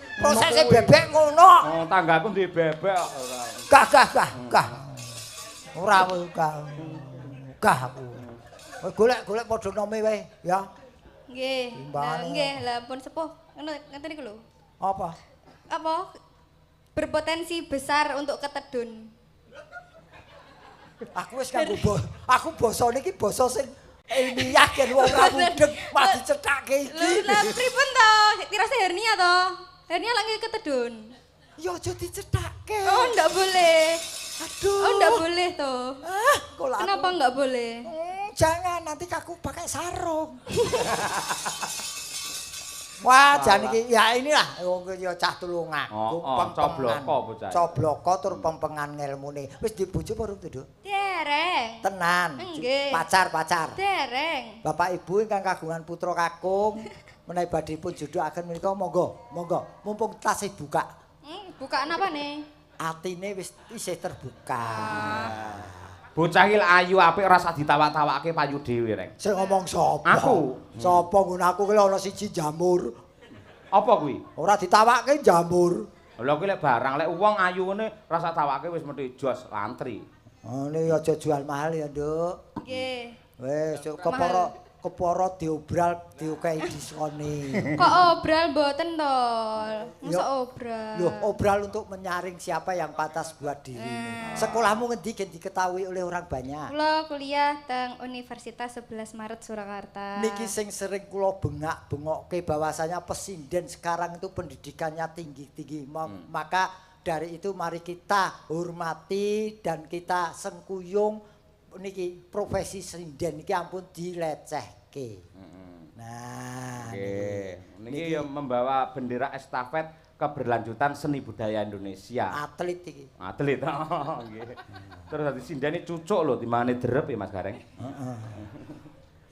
bebek ngono. Oh, tanggaku duwe bebek ora. Gah. Ora gah aku. Golek padha nome wae ya. Nggih. Nggih, lah pun sepuh. Ngeten niku lho. Apa? Apa? Berpotensi besar untuk ketedun. Aku wis kanggo aku basane iki basa sing ilmiah kan wong ora mudeng mah dicethake iki. Lah pripun to? Tirase hernia to? Hernia lagi ketedun. Ya aja dicethak. akeh. Oh, enggak boleh. Aduh. Oh, enggak boleh tuh. Kalau aku- Kenapa enggak boleh? Jangan, nanti aku pakai sarung. Wah, jan iki ya inilah wong ya cah tulungaku, cobloko bocah. Cobloko tur pempengan ngelmune. Wis dibojo apa urung tuh, Duk? Dereng. Tenan. Nggih. Pacar. Dereng. Bapak Ibu ingkang kagungan putra kakung menawi badhe pun jodohaken menika monggo, mumpung tasih buka. Bukaan apa nih? Atine wis isih terbuka. Bocah iki ayu apik ora usah ditawak-tawakke payu dhewe rek. Sing ngomong sapa? Aku. Sapa ngono aku ki ana siji jamur. Apa kuwi? Ora ditawakke jamur. Lha kuwi lek barang lek wong ayu ngene ora usah tawakke wis mesti jos lantri. Ngene aja jual mahal ya, Nduk. Nggih. Wis kepara diobral diukehi diskone. Kok obral mboten to? Masa obral? Loh, obral untuk menyaring siapa yang pantas buat dirimu. Sekolahmu ngendi gen diketahui oleh orang banyak. Kula kuliah teng Universitas 11 Maret Surakarta. Niki sing sering kula bengak-bengokke bahwasanya pesinden sekarang itu pendidikannya tinggi-tinggi. Maka dari itu mari kita hormati dan kita sengkuyung niki profesi sinden niki ampun dilecehke. Nah, niki yang membawa bendera estafet keberlanjutan seni budaya Indonesia. Atlet iki. Atlet. Oh, nggih. Terus dadi sindene cucuk lho timbangane derep ya Mas Gareng. Heeh.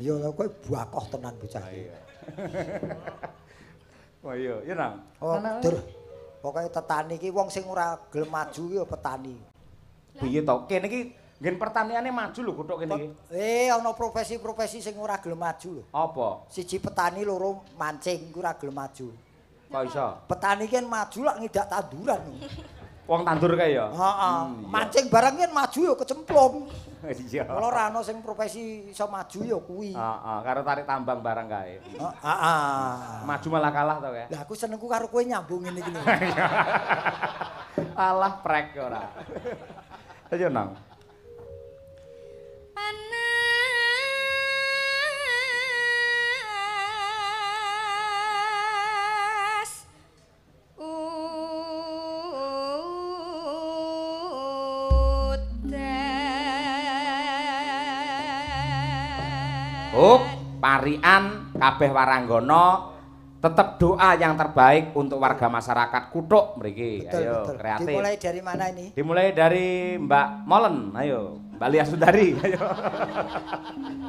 Ya lha kowe bakoh tenan bocah iki. Wah iya, ya nang. Oh, dur. Pokoke tetani iki wong sing ora gelem maju ki ya petani. Piye to? Kene iki ngen pertaniane maju lho kuthuk kene iki. Ana profesi-profesi sing ora gelem maju lho. Apa? Siji petani, loro mancing iku ora gelem maju. Kok iso? Petani kan maju lak ngidak tanduran. Wong tandur kae ya? Heeh. Mancing barang kan maju ya kecemplung. Iya. Kalau ora ana sing profesi iso maju ya kuwi. Heeh, karo tarik tambang barang kae. Heeh. Maju malah kalah to kae. Lah aku senengku karo kowe nyambung ngene iki lho. Alah prek ora. Ayo nang. Parian kabeh waranggana tetap doa yang terbaik untuk warga masyarakat Kuthuk mriki. Ayo betul. kreatif. Dimulai dari mana ini? Dimulai dari Mbak Molen. Ayo, Mbak Lia Sundari. Ayo.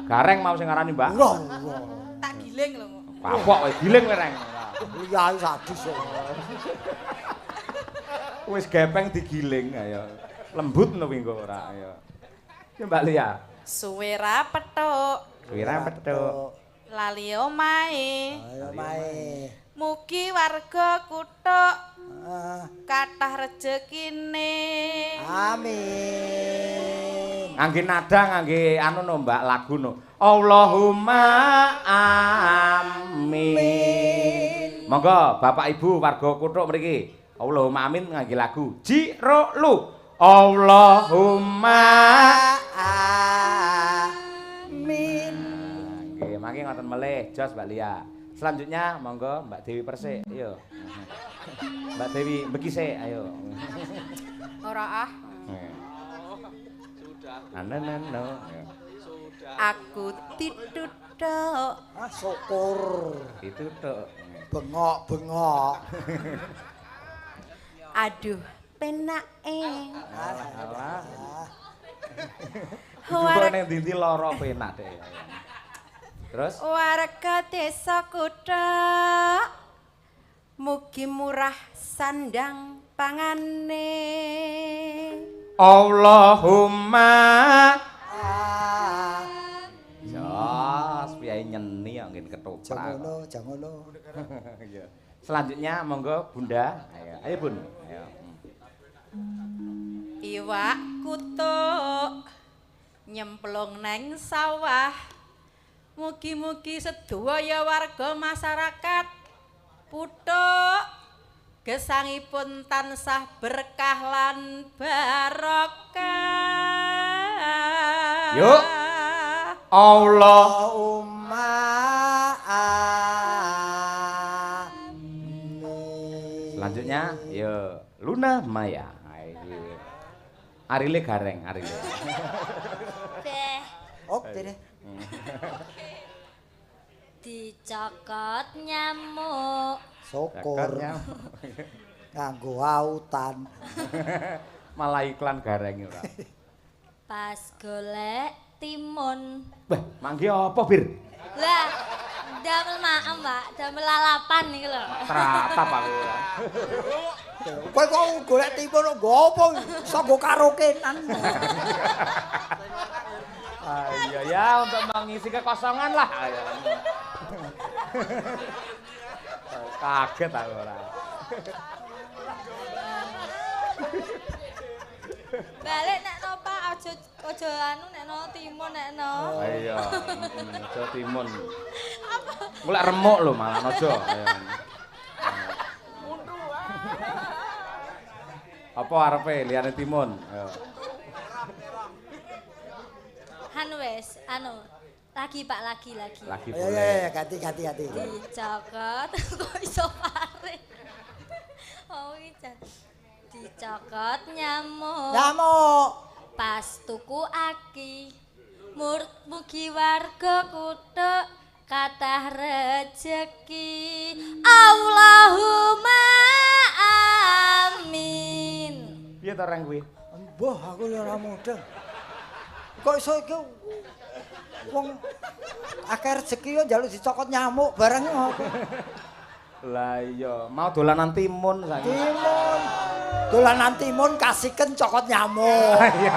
Gareng mau sing ngarani, Mbak. Tak giling lho. Papok kowe giling kowe reng. Iya sadis. Wis gepeng digiling ayo. Lembut no wingko ora ayo. Ya Mbak Lia. Suwe ra petuk. Wira petuk. Lali omahe. Ayo mae. Mugi warga Kuthuk Ah, kathah rejekine. amin. Ngangge nada ngangge anu no Mbak lagu no. Allahumma amin. Monggo Bapak Ibu warga Kuthuk mriki. Allahumma amin ngangge lagu Jiro Lu. Allahumma amin. Nggih, mangke ngoten melih jos Mbak Lia. Selanjutnya monggo Mbak Dewi Persik, ayo. Mbak Dewi Bekise, ayo. Ora ah. Sudah. Ananano. Aku tiduk tok. Ah, syukur. Itu tok. Bengok-bengok. Aduh, penake. Alah. Juga Warga ning ndi lara penak deh. Terus desa Kuthuk mugi murah sandang pangane. Allahumma Ah, jos piye nyeni kok nggen ketoprak. jangan ngono. Iya. Selanjutnya monggo Bunda. Ayo Bun. Ayo. Iwak kutuk nyemplung neng sawah. Mugi-mugi sedaya warga masyarakat Kuthuk gesangipun tansah berkah lan barokah. Yuk. Allah. Allahumma amin. Selanjutnya, yo Luna Maya. iki. Arile gareng, arile. Deh. Oke deh. Dicokot nyamuk. Syukur. Nganggo autan. Malah iklan gareng ora. Pas golek timun. Wah, mangke apa, Bir? Lah, damel maem, Pak. Damel lalapan iki lho. Teratap aku. Kowe kok golek timun nggo apa? Iso nggo karaokean. Iya ya, untuk mengisi kekosongan lah. Kaget aku ora. Balik nek no Pak, aja anu nek no timun nek no. Iya, aja timun. Golek remuk lho malah aja. Apa arepe liyane timun? Ayo. Anu wis, anu. Lagi Pak, lagi. Lagi Ya boleh. ganti. Dicokot kok iso pare. Oh iki. Dicokot nyamuk. Nyamuk. Pas tuku aki. Mugi warga kutuk kathah rejeki. Allahumma amin. Piye to reng kuwi? Mbah aku ora mudeng. Kok iso iki wong akeh rezeki yo njaluk dicokot nyamuk bareng apa? Lah iya, mau dolanan timun saiki. Timun. Dolanan timun kasihken cokot nyamuk. Iya.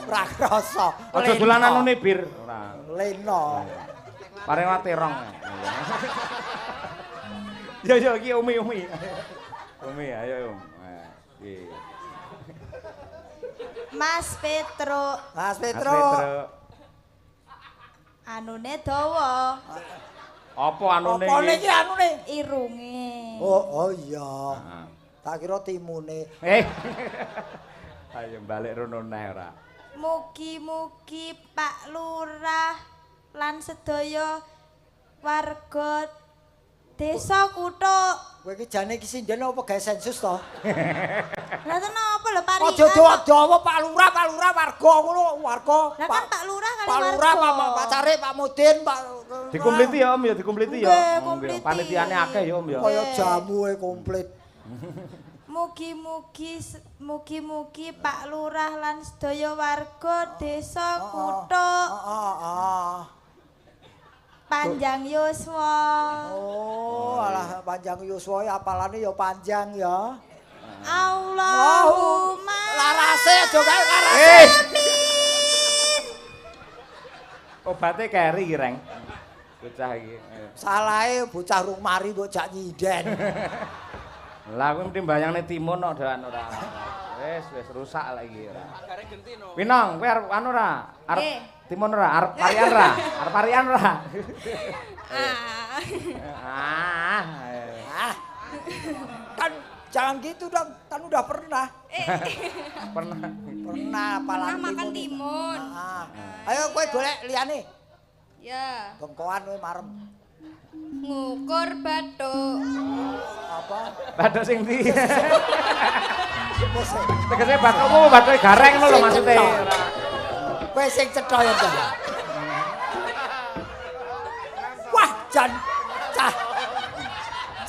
Ora krasa. Aja dolanan ngene, Bir. Ora. Leno. Parewate rong. Ya iki Umi. Umi, ayo, Om. Iki. Mas Petro, Mas Mas Petro. anune dawa, Apa anune Apa iki? iki anune? irunge. Oh iya. Heeh. Tak kira timune. Ayo balik rono neh ora. Mugi-mugi Pak Lurah lan sedaya warga desa kutuk. Kowe iki jane iki sinden apa gawe sensus to? Lah tenan apa lho parian? Aja dawa Pak Lurah warga ngono, warga. Lah kan Pak Lurah kali Pak Lurah, warga. Pak Cari, Pak Mudin, Pak Dikumpliti ya Om ya, dikumpliti ya. Nggih, Nggih, kumpliti. Panitiane akeh ya Om ya. Kaya jamu komplit. Mugi-mugi Pak Lurah lan sedaya warga desa kutuk panjang yuswa. Oh, alah panjang yuswa apalane ya panjang ya. Allahumma Larase aja kae larase. Obate keri iki, Reng. Bocah iki. Salahe bocah rung mari mbok jak nyinden. Lah kuwi mesti bayangne timun kok doan ora. Wis rusak lagi ora. Pinong, kowe arep anu ora? Arep Nggih. timun ora? Arep parian ora? Arep parian ora? Ah. Ah. Kan jangan gitu dong, kan udah pernah. Pernah. Pernah Pernah palang makan timun. Ah. Ayo kowe golek liyane. Ya, Bengkoan kowe marem. ngukur bathuk. Apa? Bathuk sing ndi? Wis. Tegese bathukmu bathuke gareng ngono lho maksude. Kowe sing cetha ya, Jan. Wah, Jan.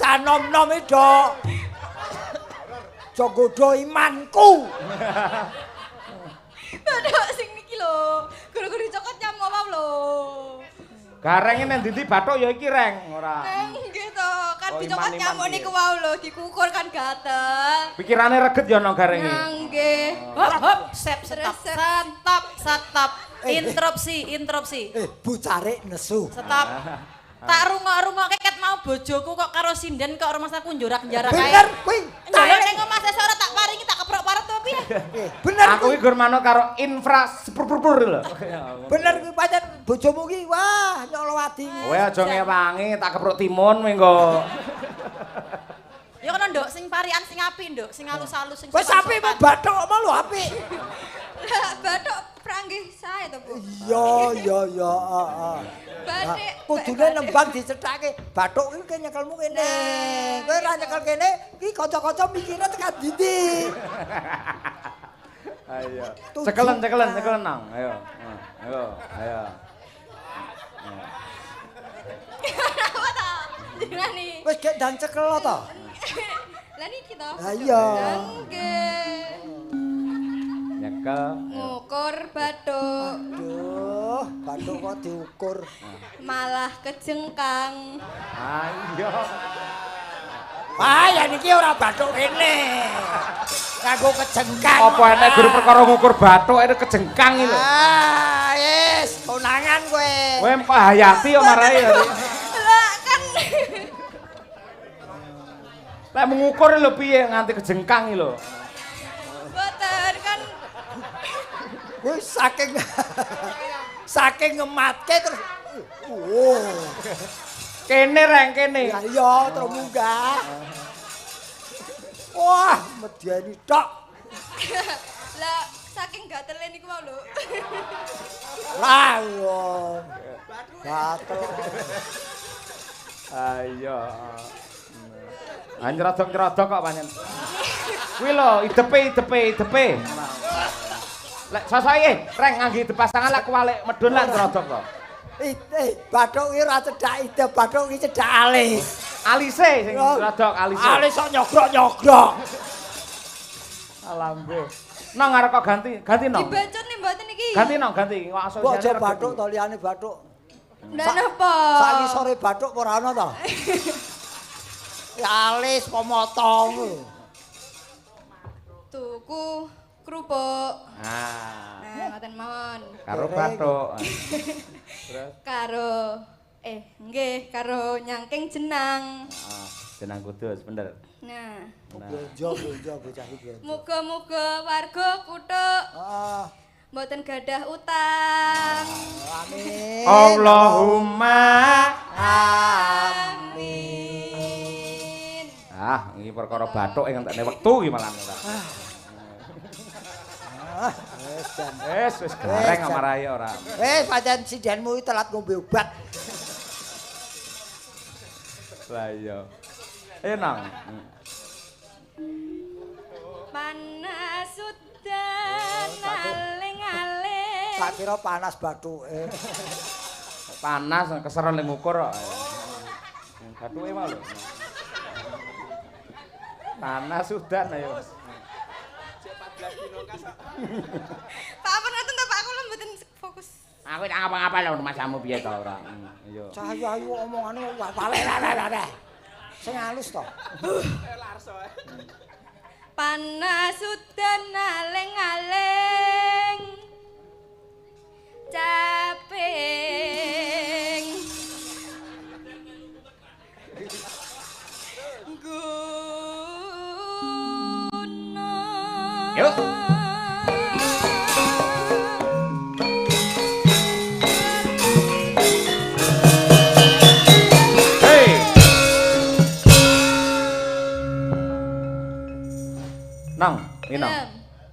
Cah nom-nom itu. Jogodo imanku. Bathuk sing niki lho. Guru-guru dicokot nyamuk apa lho? Garenge nang ndi bathuk ya iki, Reng, ora. Nggih to, kan Oh, dicokot iman-iman nyamuk piye? niku wau lho, dikukur kan gatel. Pikirane reget ya nang garenge. Nggih. Hop, stop. Interupsi. Bucare nesu. Stop. Tak rungok-rungokke ket mau bojoku kok karo sinden kok rumah aku njorak-njarak kae. Bener kuwi. Njaluk ning omah sesuk ora tak paringi tak keprok parut to piye? Bener Aku kuwi. iki gur manut karo infrastruktur lho. Bener kuwi pancen bojomu ki wah nyolowadi. Kowe aja ngewangi tak kepruk timun mengko. Ya kono nduk sing parian sing apik nduk, sing alus-alus sing Wis apik mau bathuk kok mau lho apik. Lah bathuk pranggih sae to, Bu. Iya, Bathik. Kudune nembang dicethake. Bathuk iki nyekelmu kene. Kowe ora ra nyekel kene, iki kanca-kanca mikire tekan ndi. Ayo. Cekelen nang. Ayo. Ayo. Apa to? Jenengane. Wis gek ndang cekel to. Lah niki to. Ha iya. Nggih. Nyekel. Ngukur bathuk. Aduh, bathuk kok diukur. Malah kejengkang. Ayo. Ah, ya niki ora bathuk kene. Nganggo kejengkang. Apa enek guru perkara ngukur bathuk ini kejengkang iki lho. Ah, wis, konangan kowe. Kowe Pak Hayati ya marai ya. Lah kan Lek mengukur lho piye nganti kejengkang iki lho. boten kan Wis saking ngematke terus Kene reng kene. ya iya terus munggah. Wah, medeni tok. lah saking gatele niku mau lho. Lah yo. Gatel. Ayo. Nyrodok-nyrodok kok pancen. Kuwi lho, idepe. Lek sasae, reng ngangge pasangan lek kuwalik medun lan nyrodok kok. Bathuk iki ora cedhak ide, bathuk iki cedhak alis. Alise sing nyrodok, alise. Alis kok nyogrok-nyogrok. Alambo. Nang arep kok ganti nang. Dibacot nih mboten iki. Ganti nang, ganti. Kok asal Kok aja bathuk to liyane bathuk. Ndak napa? Saiki sore bathuk ora ana to? Alis pemotong. Tuku kerupuk. Ah, Nah, ngoten mawon. karo bathuk. Karo nggih, karo nyangking jenang. Ah, jenang kudus bener. Nah, Blonjo bocah iki. muga-muga warga kutuk Heeh. mboten gadah utang. Amin. Allahumma amin. Ah, iki perkara bathuk ing entekne wektu iki malah. Wis gareng amarai ora. Pancen sindenmu iki telat ngombe obat. Lah iya. Nang. Panas udan aling-aling. Tak kira panas bathuke. Panas keseron ning ngukur kok. Bathuke mau lho. Panas udan ayo. Pak ampun ngoten to Pak, kula mboten fokus. Aku tak ngapa-ngapa lho masamu piye to ora. Iya. Cahyu omongane wale. Sing halus to. Panas udan aling-aling. Caping. Gunung. Yuk. Nang, iki nang.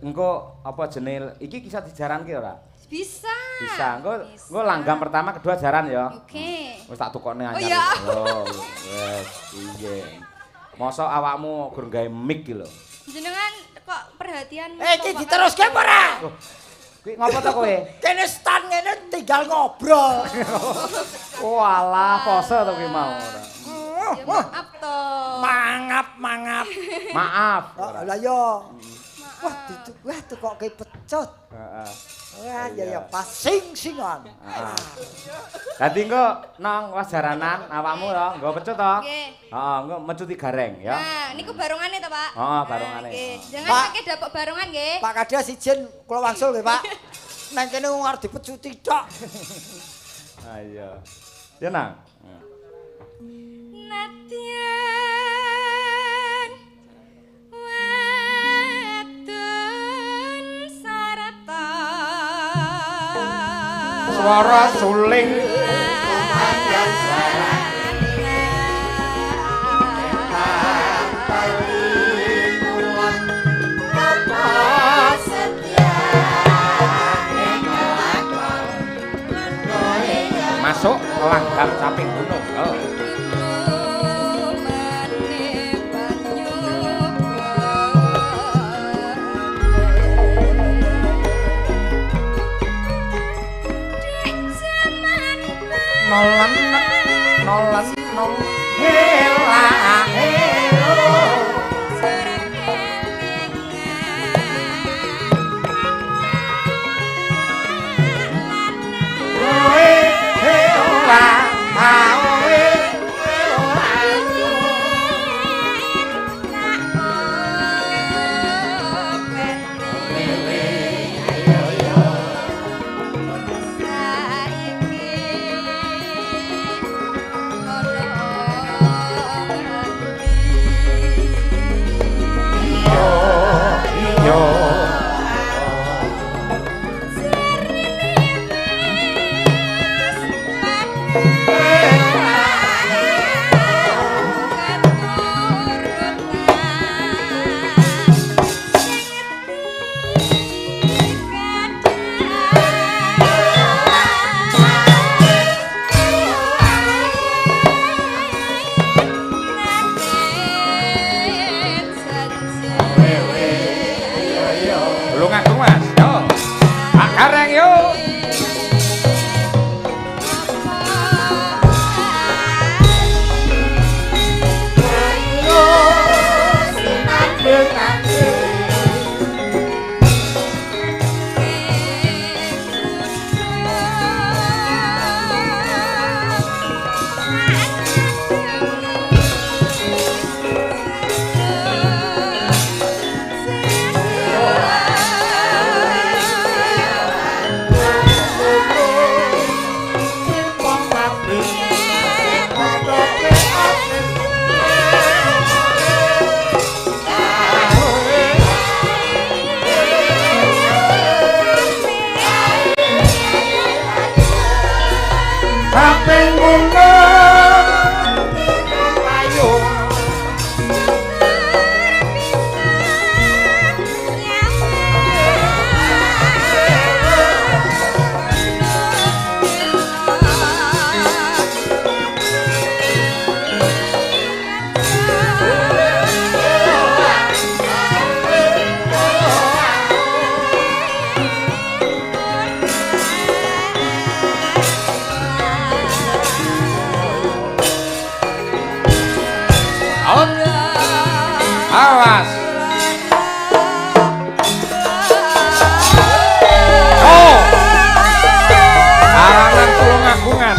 Engko apa jenenge iki kisah dijaranke ora? Bisa. Bisa. Engko langgam pertama kedua jaran ya. Oke. Wis tak tukokne anyar. Oh iya. Oh, wes piye. Mosok awakmu gur gawe mic iki lho. Jenengan kok perhatian. Iki diteruske apa ora? Kuwi ngopo to kowe? Kene stand ngene tinggal ngobrol. Oh alah, pose to kuwi mau ora. Ya, maaf toh. Mangap. Maaf. Lah yo. Wah, tukoke pecut. Heeh. Wah, ya pasing-singan. Dadi engko nang wajaranan awakmu ya nggo pecut to? Nggih. Heeh, engko mecuti gareng ya. Nah, niku barongane to, Pak? Oh, barongane. Nggih. Jangan Pak. pakai dapuk barongan nggih. Pak Kades izin kula wangsul nggih, Pak. Nang kene wong arep dipecuti tok. Ayo. Ya nang. Nadyan wadon sarata. Suara suling masuk langgam samping gunung. Oh. nolen nolen nol hela helo Awas. Oh. Arangan Tulungagungan.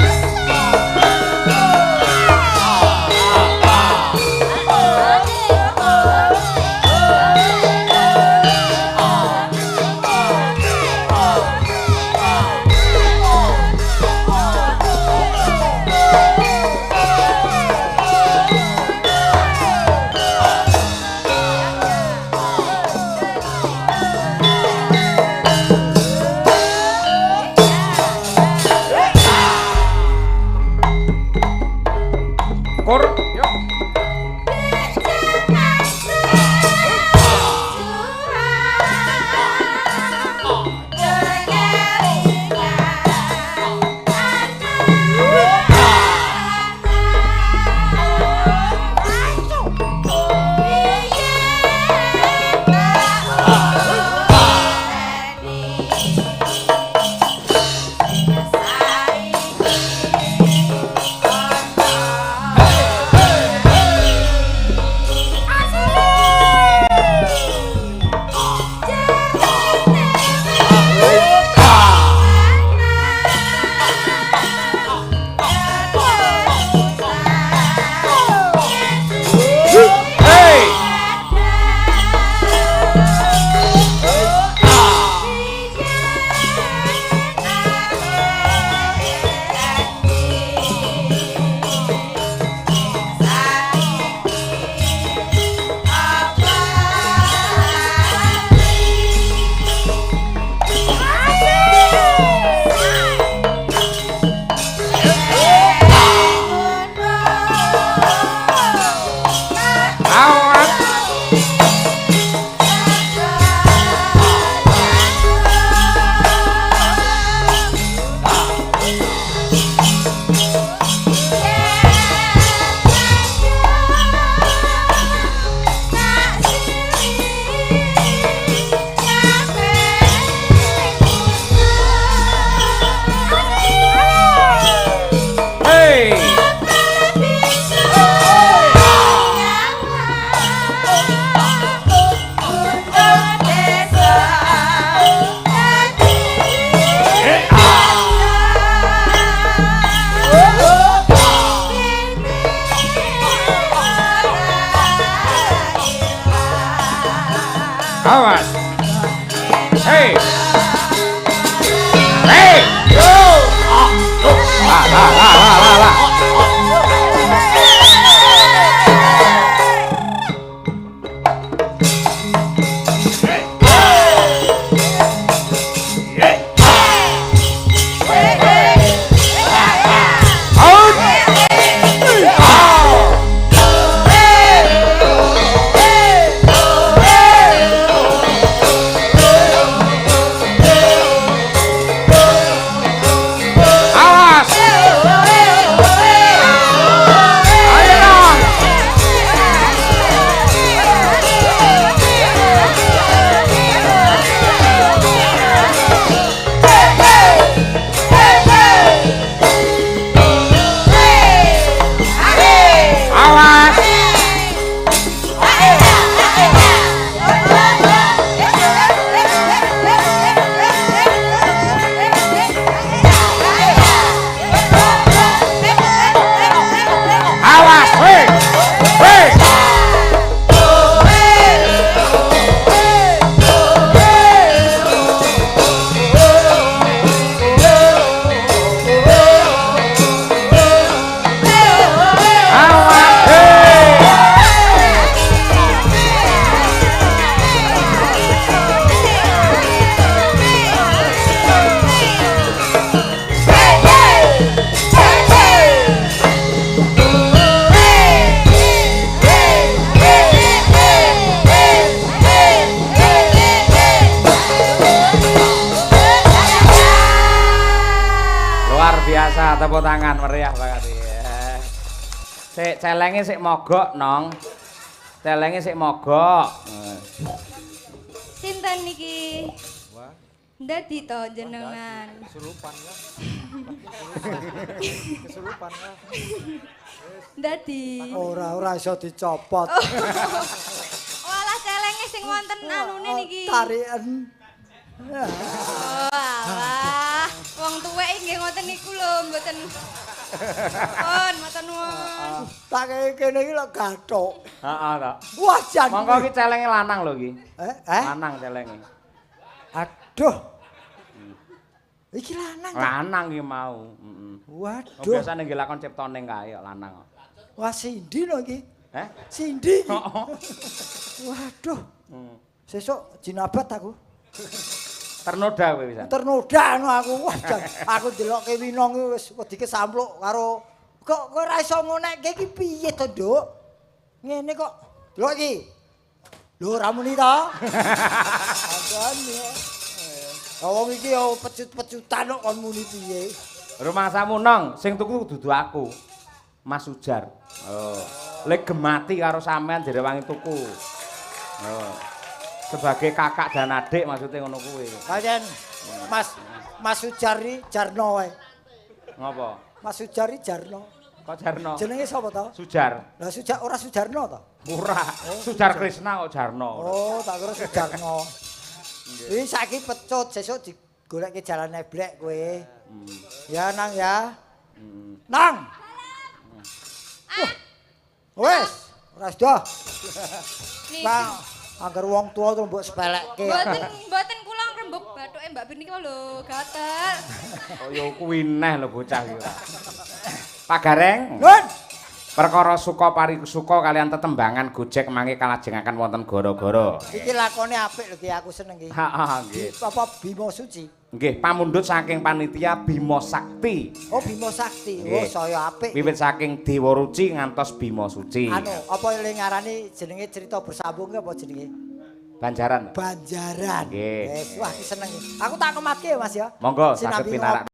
Awas. Hei. Hei. Biasa tepuk tangan meriah banget ya. Sik celenge sik mogok, Nong. Celenge sik mogok. Sinten niki? Ndadi to jenengan. Kesurupan ya. Kesurupan ya. Ndadi. Ora iso dicopot. Walah celenge sing wonten anune niki. Tarikan. Oh, alah. Wong tuwek nggih ngoten niku lho, mboten. Mboten nuwun. Tak kene iki lho gathuk. Heeh, Kak. Wah, jan. Monggo ki celenge lanang lho ki. Eh? Lanang celenge. Aduh. Iki lanang. Lanang ki mau, heeh. Waduh. Biasane nggih lakon ciptane kae kok lanang. Wah, Cindy lho iki. Heh? Cindy. Heeh. Waduh. Sesuk jinabat aku. Ternoda kowe pisan. Ternoda aku. Wah, jan. Aku ndelokke Winong iki wis wedi kesampluk karo kok kowe ora iso ngonekke iki piye to, Nduk? Ngene kok. Delok iki. Lho, ora muni to? Andane. Wong iki yo pecut-pecutan kok kon muni piye? Rumah samu Nong, sing tuku dudu aku. Mas Ujar. Oh. Lek gemati karo sampean direwangi tuku. Oh. Sebagai kakak dan adik maksudnya ngono kuwi. Kalian Mas Sujari Jarno wae. Ngopo? Mas Sujari Jarno. Kok Jarno? Jenenge sapa to? Sujar. Lah ora Sujarno to? Ora. Sujar Krisna kok Jarno. Oh, tak kira Sujarno. Iki saiki pecut sesuk digolekke jalan neblek kowe. Ya Nang ya. Nang. Wes, ora sudah. Nang, agar wong tua tuh mbok sepelekke. Mboten kula ngrembug bathuke Mbak Bir niki lho, gatel. Oh ya kuwi neh lho bocah iki. Pak Gareng. Nun. Perkara suka parisuka kalian tetembangan Gojek mangke kalajengaken wonten gara-gara. Iki lakone apik lho ki aku seneng iki. Heeh, nggih. Apa Bima Suci? Nggih, pamundhut saking panitia Bima Sakti. Oh, Bima Sakti. Oh, saya apik. Wiwit saking Dewa Ruci ngantos Bima Suci. Anu, apa le ngarani jenenge cerita bersambung apa jenenge? Banjaran. Banjaran. Nggih. Wes, wah iki seneng. Aku tak kematke ya, Mas ya. Monggo saged Sinambi pinarak.